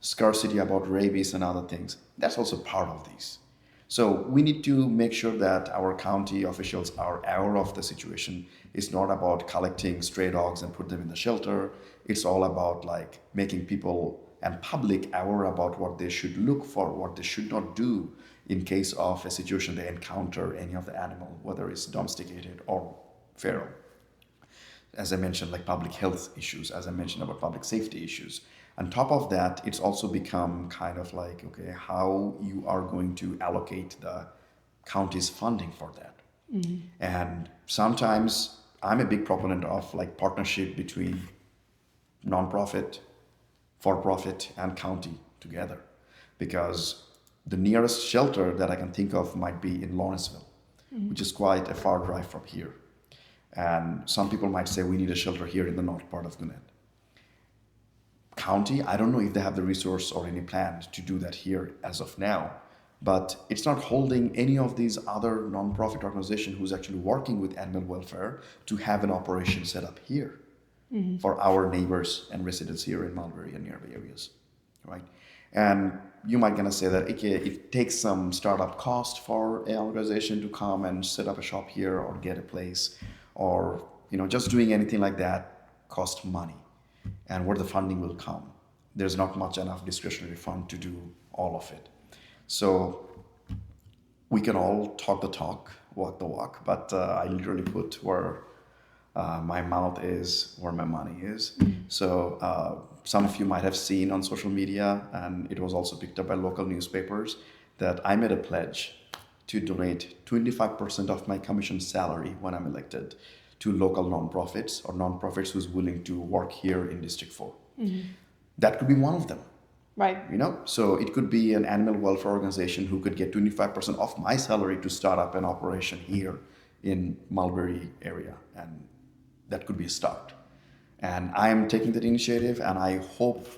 scarcity about rabies and other things, that's also part of these. So we need to make sure that our county officials are aware of the situation. It's not about collecting stray dogs and put them in the shelter. It's all about like making people and public aware about what they should look for, what they should not do in case of a situation they encounter any of the animal, whether it's domesticated or feral. As I mentioned, like public health issues, as I mentioned about public safety issues. On top of that, it's also become kind of like, okay, how you are going to allocate the county's funding for that. Mm-hmm. And sometimes I'm a big proponent of like partnership between nonprofit for-profit and county together, because the nearest shelter that I can think of might be in Lawrenceville, which is quite a far drive from here. And some people might say we need a shelter here in the north part of Gwinnett. County, I don't know if they have the resource or any plan to do that here as of now, but it's not holding any of these other nonprofit organizations who's actually working with animal welfare to have an operation set up here for our neighbors and residents here in Mulberry and nearby areas, right? And you might gonna say that, okay, it takes some startup cost for an organization to come and set up a shop here or get a place, or just doing anything like that costs money. And where the funding will come, there's not much enough discretionary fund to do all of it. So we can all talk the talk, walk the walk, but I literally put where my mouth is, where my money is. So some of you might have seen on social media, and it was also picked up by local newspapers, that I made a pledge to donate 25% of my commission salary when I'm elected to local nonprofits or nonprofits who's willing to work here in District 4. That could be one of them. Right. So it could be an animal welfare organization who could get 25% of my salary to start up an operation here in Mulberry area, and that could be a start. And I am taking that initiative, and I hope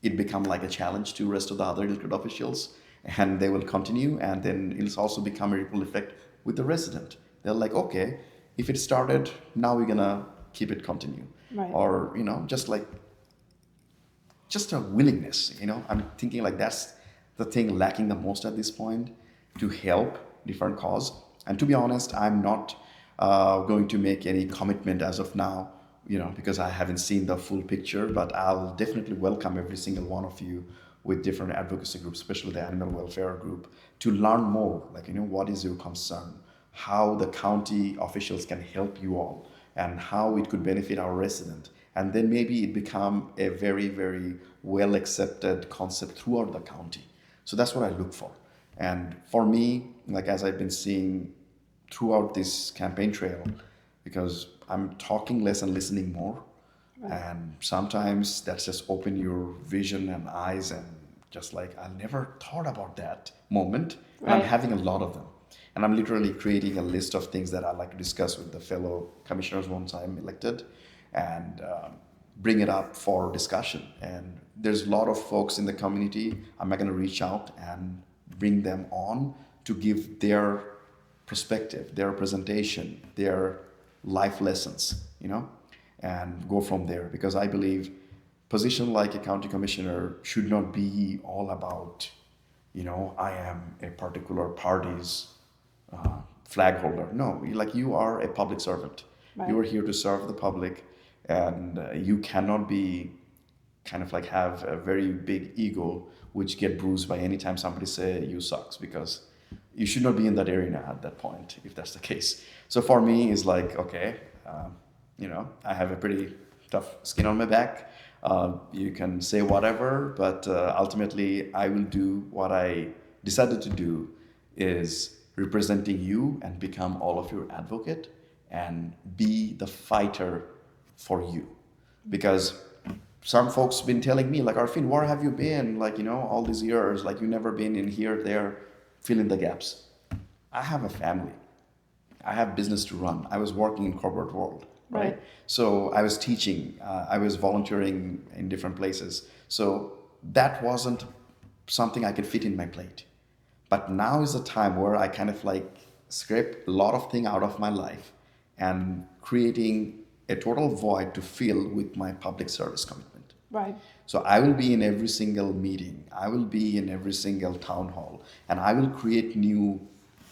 it become like a challenge to rest of the other elected officials, and they will continue, and then it'll also become a ripple effect with the resident. They're like, okay, if it started, now we're gonna keep it continue. Right. Or just a willingness. I'm thinking like that's the thing lacking the most at this point, to help different cause. And to be honest, I'm not going to make any commitment as of now, because I haven't seen the full picture, but I'll definitely welcome every single one of you with different advocacy groups, especially the animal welfare group, to learn more, what is your concern, how the county officials can help you all, and how it could benefit our resident. And then maybe it become a very, very well accepted concept throughout the county. So that's what I look for. And for me, as I've been seeing throughout this campaign trail, because I'm talking less and listening more. Right. And sometimes that's just open your vision and eyes, and just I never thought about that moment. Right. I'm having a lot of them. And I'm literally creating a list of things that I'd like to discuss with the fellow commissioners once I'm elected, and bring it up for discussion. And there's a lot of folks in the community. I'm not going to reach out and bring them on to give their perspective, their presentation, their life lessons, and go from there. Because I believe position like a county commissioner should not be all about, I am a particular party's flag holder. No, you are a public servant. Right. You are here to serve the public, and you cannot be have a very big ego which get bruised by any time somebody say you sucks, because you should not be in that arena at that point if that's the case. So for me, it's okay, I have a pretty tough skin on my back. You can say whatever, but ultimately I will do what I decided to do, is representing you and become all of your advocate and be the fighter for you. Because some folks been telling me, Arfin, where have you been? All these years, you never been in here, there, fill in the gaps. I have a family. I have business to run. I was working in corporate world, right? So I was teaching, I was volunteering in different places. So that wasn't something I could fit in my plate. But now is the time where I scrape a lot of things out of my life and creating a total void to fill with my public service commitment. Right. So I will be in every single meeting. I will be in every single town hall, and I will create new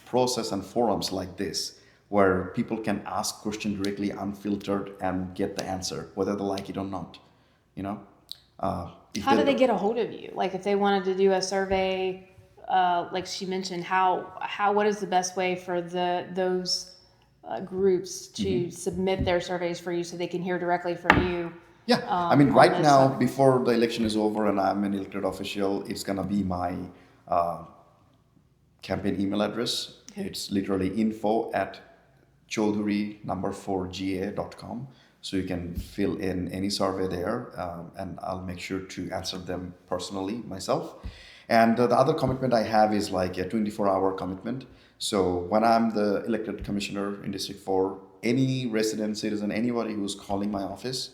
process and forums like this where people can ask questions directly, unfiltered, and get the answer, whether they like it or not. How do they get a hold of you? If they wanted to do a survey, like she mentioned, what is the best way for those groups to submit their surveys for you so they can hear directly from you? Yeah, right now, before the election is over and I'm an elected official, it's gonna be my campaign email address. Okay. It's literally info@chaudhuri4ga.com. So you can fill in any survey there, and I'll make sure to answer them personally myself. And the other commitment I have is like a 24-hour commitment. So when I'm the elected commissioner in District 4, any resident, citizen, anybody who's calling my office,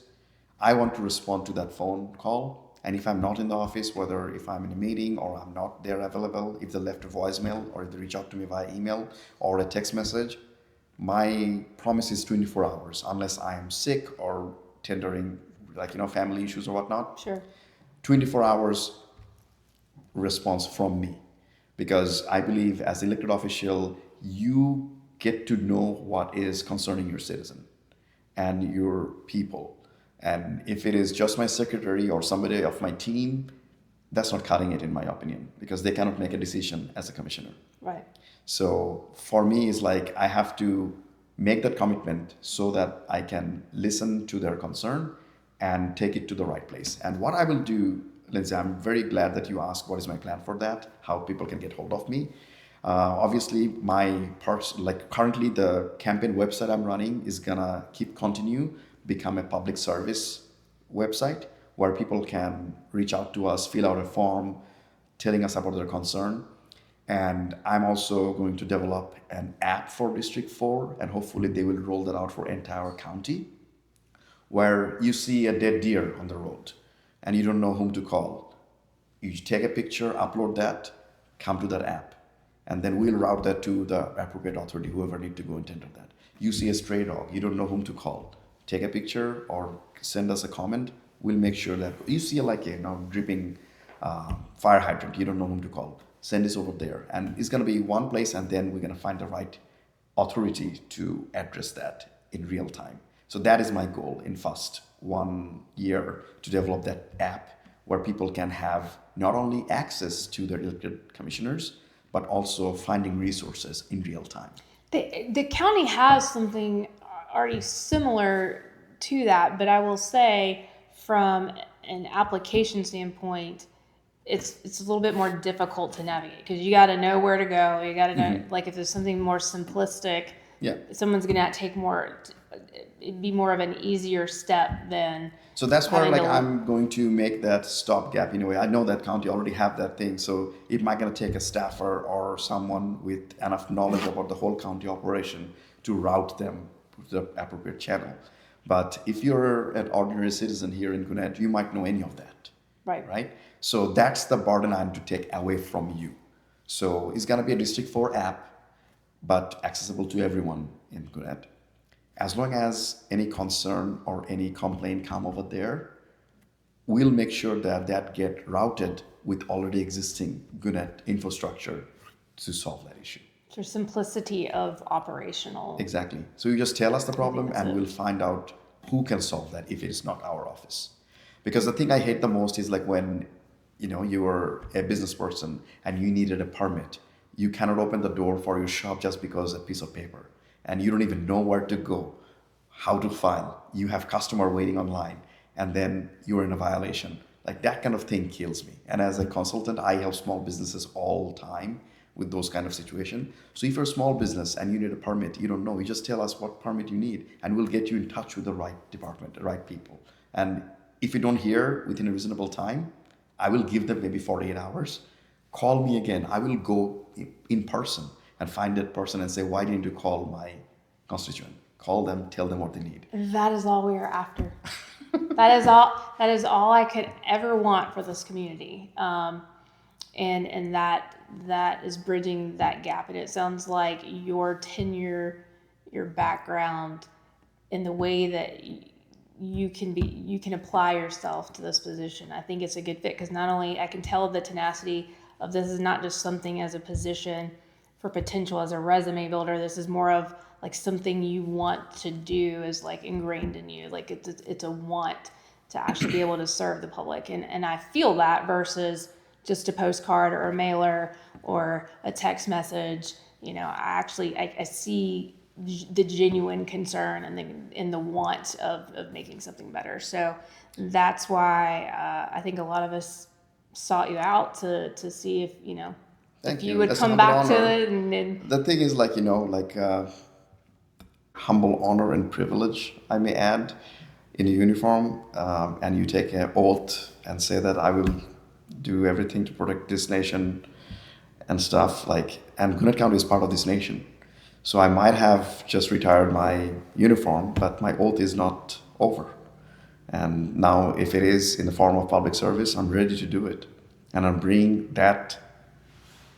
I want to respond to that phone call. And if I'm not in the office, whether if I'm in a meeting or I'm not there available, if they left a voicemail or if they reach out to me via email or a text message, my promise is 24 hours, unless I am sick or tendering family issues or whatnot. Sure. 24 hours response from me, because I believe as elected official, you get to know what is concerning your citizen and your people. And if it is just my secretary or somebody of my team, that's not cutting it in my opinion, because they cannot make a decision as a commissioner. Right. So for me, it's like I have to make that commitment so that I can listen to their concern and take it to the right place. And what I will do, Lindsay, I'm very glad that you asked what is my plan for that, how people can get hold of me. Obviously, my parts, like currently the campaign website I'm running is gonna continue, become a public service website where people can reach out to us, fill out a form, telling us about their concern. And I'm also going to develop an app for District 4, and hopefully they will roll that out for entire county, where you see a dead deer on the road and you don't know whom to call. You take a picture, upload that, come to that app, and then we'll route that to the appropriate authority, whoever need to go and tender that. You see a stray dog, you don't know whom to call. Take a picture or send us a comment. We'll make sure that you see dripping fire hydrant, you don't know whom to call. Send this over there, and it's going to be one place, and then we're going to find the right authority to address that in real time. So that is my goal in first 1 year, to develop that app where people can have not only access to their elected commissioners, but also finding resources in real time. The county has something already similar to that, but I will say from an application standpoint, it's a little bit more difficult to navigate, because you got to know where to go. You got to know, like if there's something more simplistic, someone's going to take more, it'd be more of an easier step than. So that's where I'm going to make that stopgap in a way. I know that county already have that thing, so it might going to take a staffer or someone with enough knowledge about the whole county operation to route them to the appropriate channel. But if you're an ordinary citizen here in Gwinnett, you might know any of that. Right? So that's the burden I'm to take away from you. So it's going to be a District 4 app, but accessible to everyone in Gwinnett. As long as any concern or any complaint come over there, we'll make sure that get routed with already existing Gwinnett infrastructure to solve that issue. So simplicity of operational. Exactly. So you just tell us the problem and we'll find out who can solve that if it's not our office. Because the thing I hate the most is like when you are a business person and you needed a permit. You cannot open the door for your shop just because a piece of paper, and you don't even know where to go, how to file. You have customer waiting online, and then you're in a violation. Like that kind of thing kills me. And as a consultant, I help small businesses all the time with those kind of situations. So if you're a small business and you need a permit, you don't know, you just tell us what permit you need, and we'll get you in touch with the right department, the right people. And if you don't hear within a reasonable time, I will give them maybe 48 hours. Call me again. I will go in person and find that person and say, why didn't you call my constituent? Call them, tell them what they need. That is all we are after. That is all I could ever want for this community. And that is bridging that gap. And it sounds like your tenure, your background, and the way that you can apply yourself to this position. I think it's a good fit, because not only I can tell the tenacity of this is not just something as a position for potential as a resume builder. This is more of like something you want to do, is like ingrained in you. Like it's a want to actually be able to serve the public. And I feel that versus just a postcard or a mailer or a text message. I see the genuine concern and the want of making something better. So that's why I think a lot of us sought you out to see if Thank you would come back to it. And the thing is humble honor and privilege, I may add, in a uniform, and you take an oath and say that I will do everything to protect this nation and stuff, like, and Gwinnett County is part of this nation. So I might have just retired my uniform, but my oath is not over. And now, if it is in the form of public service, I'm ready to do it. And I'm bringing that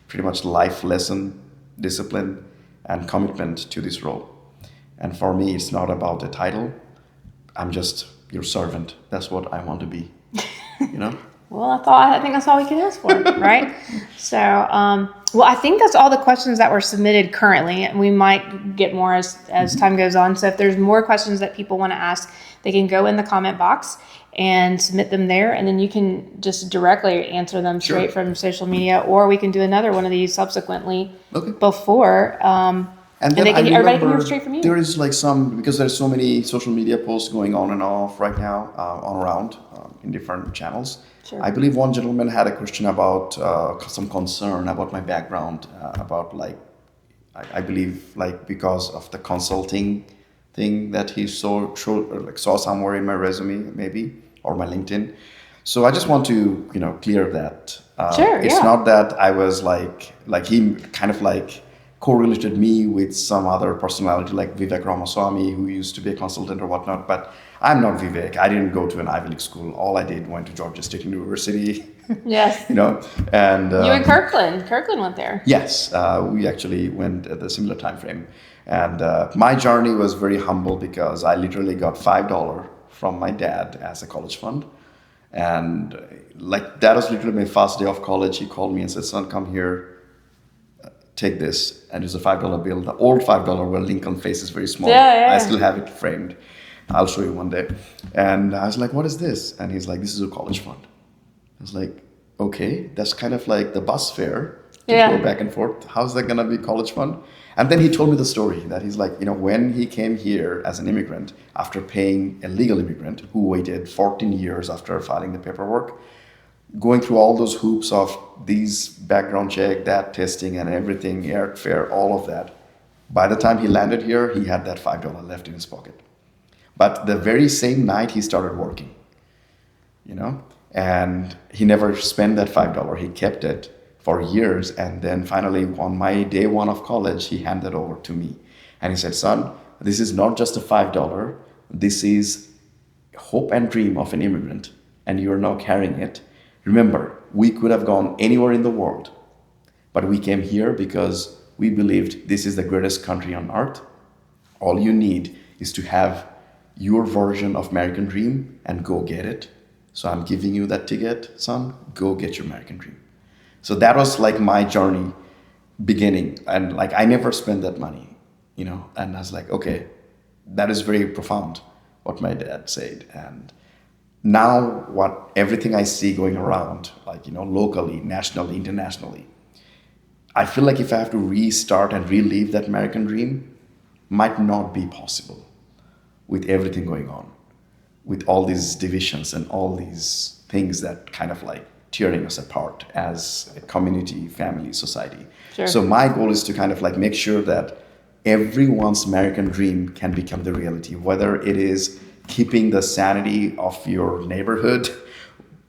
pretty much life lesson, discipline, and commitment to this role. And for me, it's not about the title. I'm just your servant. That's what I want to be, you know? Well, I think that's all we can ask for, right? So, well, I think that's all the questions that were submitted currently. We might get more as time goes on. So if there's more questions that people want to ask, they can go in the comment box and submit them there. And then you can just directly answer them straight from social media, or we can do another one of these subsequently before. And then everybody can hear straight from you. There is like some, because there's so many social media posts going on and off right now, on around in different channels. Sure. I believe one gentleman had a question about some concern about my background, about like, I believe like because of the consulting thing that he saw somewhere in my resume maybe, or my LinkedIn. So I just want to, clear that. It's not that I was like he kind of like correlated me with some other personality like Vivek Ramaswamy, who used to be a consultant or whatnot, but I'm not Vivek. I didn't go to an Ivy League school. All I did went to Georgia State University. Yes. And you and Kirkland. Kirkland went there. Yes, we actually went at a similar time frame. And my journey was very humble because I literally got $5 from my dad as a college fund. And like that was literally my first day of college. He called me and said, "Son, come here. Take this." And it's a $5 bill, the old $5 where Lincoln face is very small. I still have it framed. I'll show you one day. And I was like, "What is this?" And he's like, "This is a college fund." I was like, "Okay, that's kind of like the bus fare to go back and forth. How's that gonna be college fund?" And then he told me the story that he's like, when he came here as an immigrant, after paying a legal immigrant who waited 14 years after filing the paperwork, going through all those hoops of these background check, that testing and everything, airfare, all of that. By the time he landed here, he had that $5 left in his pocket. But the very same night he started working, and he never spent that $5. He kept it for years. And then finally on my day one of college, he handed over to me. And he said, "Son, this is not just a $5. This is hope and dream of an immigrant. And you're now carrying it. Remember, we could have gone anywhere in the world, but we came here because we believed this is the greatest country on earth. All you need is to have your version of American dream and go get it. So I'm giving you that ticket, son. Go get your American dream." So that was like my journey beginning. And like I never spent that money, and I was like, okay, that is very profound what my dad said. And now everything I see going around, like, locally, nationally, internationally, I feel like if I have to restart and relive that American dream, might not be possible with everything going on, with all these divisions and all these things that kind of like tearing us apart as a community, family, society. Sure. So my goal is to kind of like make sure that everyone's American dream can become the reality, whether it is keeping the sanity of your neighborhood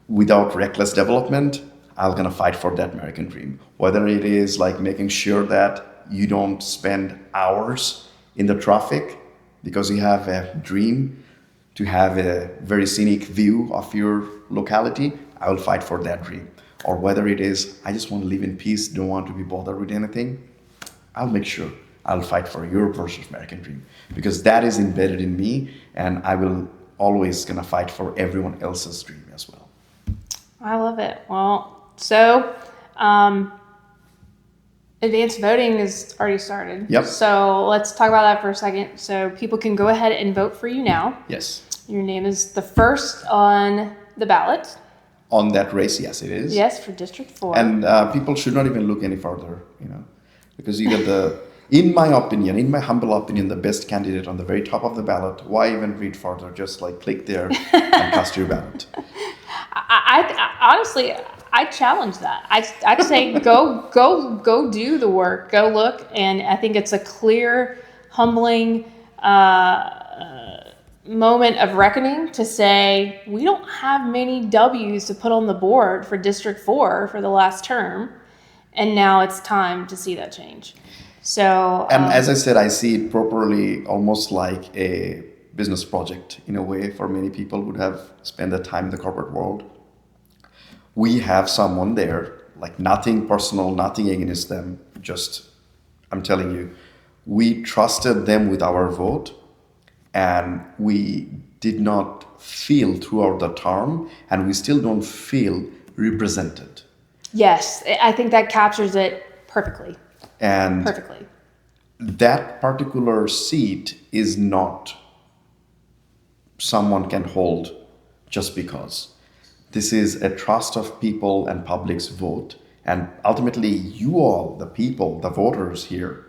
without reckless development. I'm gonna fight for that American dream. Whether it is like making sure that you don't spend hours in the traffic because you have a dream to have a very scenic view of your locality, I will fight for that dream. Or whether it is, I just want to live in peace, don't want to be bothered with anything, I'll make sure I'll fight for your version of American dream, because that is embedded in me, and I will always gonna fight for everyone else's dream as well. I love it. Well, so advanced voting is already started. Yep. So let's talk about that for a second. So people can go ahead and vote for you now. Yes. Your name is the first on the ballot. On that race, yes, it is. Yes, for District 4. And people should not even look any further, because you get in my opinion, in my humble opinion, the best candidate on the very top of the ballot. Why even read further? Just like click there and cast your ballot. I honestly, I challenge that. I'd say go do the work, go look, and I think it's a clear, humbling moment of reckoning to say we don't have many W's to put on the board for District 4 for the last term, and now it's time to see that change. So, And as I said, I see it properly almost like a business project in a way for many people who have spent their time in the corporate world. We have someone there, like nothing personal, nothing against them, just, I'm telling you, we trusted them with our vote, and we did not feel throughout the term, and we still don't feel represented. yes, I think that captures it perfectly. And Perfectly. that particular seat is not someone can hold just because. This is a trust of people and public's vote. And ultimately, you all, the people, the voters here,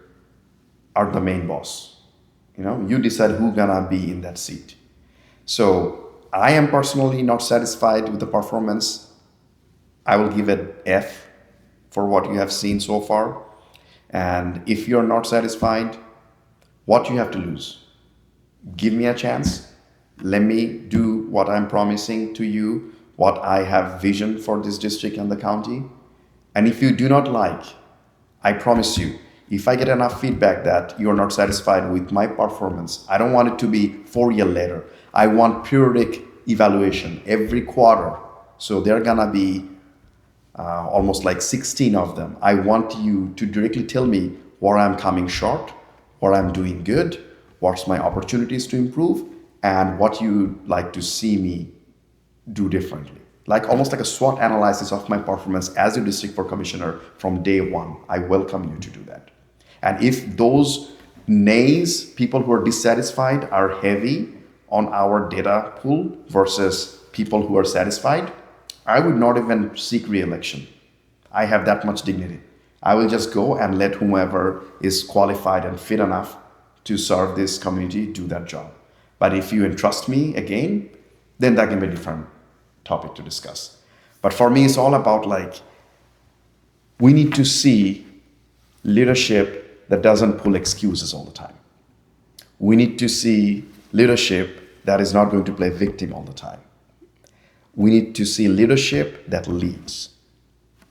are the main boss. You know, you decide who's gonna be in that seat. So I am personally not satisfied with the performance. I will give it F for what you have seen so far. And if you're not satisfied, what you have to lose? Give me a chance. Let me do what I'm promising to you, what I have vision for this district and the county. And if you do not like, I promise you, if I get enough feedback that you're not satisfied with my performance, I don't want it to be 4 years later. I want periodic evaluation every quarter. So there are gonna be almost like 16 of them. I want you to directly tell me where I'm coming short, where I'm doing good, what's my opportunities to improve, and what you like to see me do differently. Like almost like a SWOT analysis of my performance as a District 4 Commissioner from day one. I welcome you to do that. And if those nays, people who are dissatisfied, are heavy on our data pool versus people who are satisfied, I would not even seek re-election. I have that much dignity. I will just go and let whomever is qualified and fit enough to serve this community do that job. But if you entrust me again, then that can be a different topic to discuss. But for me, it's all about like, we need to see leadership that doesn't pull excuses all the time. We need to see leadership that is not going to play victim all the time. We need to see leadership that leads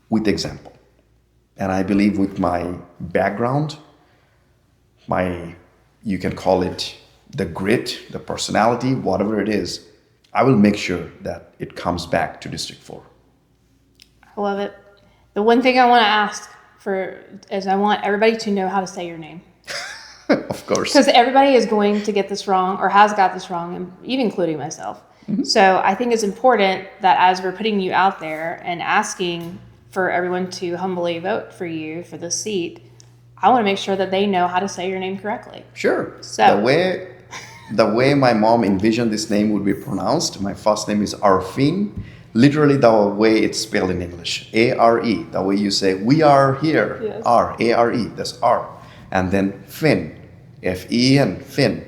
with example. And I believe with my background, you can call it the grit, the personality, whatever it is, I will make sure that it comes back to District 4. I love it. The one thing I want to ask is I want everybody to know how to say your name. Of course. Because everybody is going to get this wrong or has got this wrong, and even including myself. Mm-hmm. So I think it's important that as we're putting you out there and asking for everyone to humbly vote for you for this seat, I want to make sure that they know how to say your name correctly. Sure. So the way my mom envisioned this name would be pronounced, my first name is Arfin, literally the way it's spelled in English, A-R-E, the way you say, we are here, yes. R, A-R-E, that's R. And then Finn, F-E-N, Finn.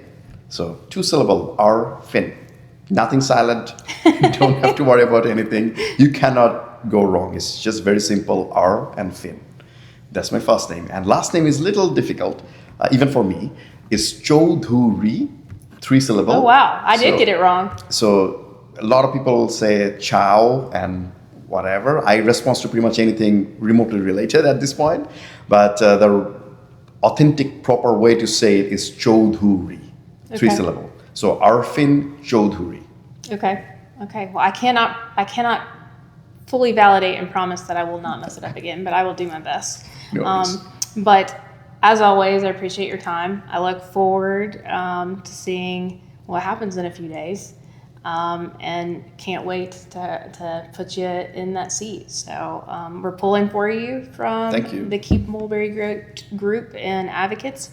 So 2 syllable, R, Finn. Nothing silent, you don't have to worry about anything. You cannot go wrong, it's just very simple, R and Finn. That's my first name. And last name is a little difficult, even for me. It's Choudhury, 3 syllable. Oh, wow. I did get it wrong. So a lot of people say Chow and whatever. I respond to pretty much anything remotely related at this point. But the authentic, proper way to say it is Choudhury, 3 syllable. So Arfin Choudhury. Okay. Well, I cannot fully validate and promise that I will not mess it up again, but I will do my best. No worries. But as always, I appreciate your time. I look forward to seeing what happens in a few days, and can't wait to put you in that seat. So we're pulling for you from the Keep Mulberry group and advocates,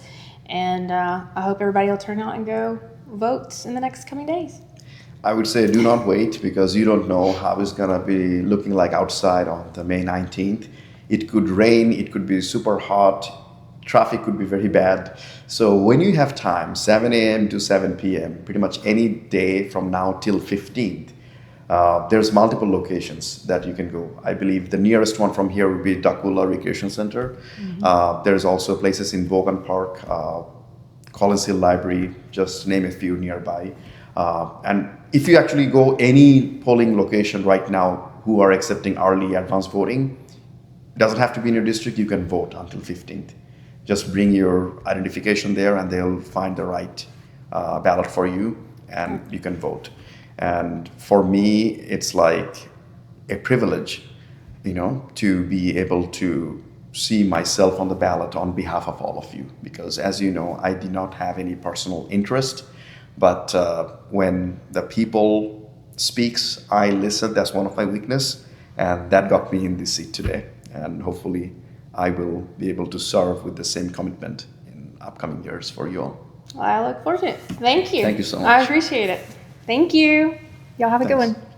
and I hope everybody will turn out and go vote in the next coming days. I would say do not wait, because you don't know how it's going to be looking like outside on the May 19th. It could rain, it could be super hot, traffic could be very bad. So when you have time, 7 a.m. to 7 p.m., pretty much any day from now till 15th, there's multiple locations that you can go. I believe the nearest one from here would be Dakula Recreation Center. Mm-hmm. There's also places in Vaughan Park, Collins Hill Library, just to name a few nearby. And if you actually go any polling location right now who are accepting early advance voting, it doesn't have to be in your district, you can vote until 15th. Just bring your identification there and they'll find the right ballot for you and you can vote. And for me, it's like a privilege, to be able to see myself on the ballot on behalf of all of you. Because as you know, I did not have any personal interest, but when the people speaks, I listen. That's one of my weakness, and that got me in this seat today. And hopefully, I will be able to serve with the same commitment in upcoming years for you all. Well, I look forward to it. Thank you. Thank you so much. I appreciate it. Thank you. Y'all have a good Thanks. one.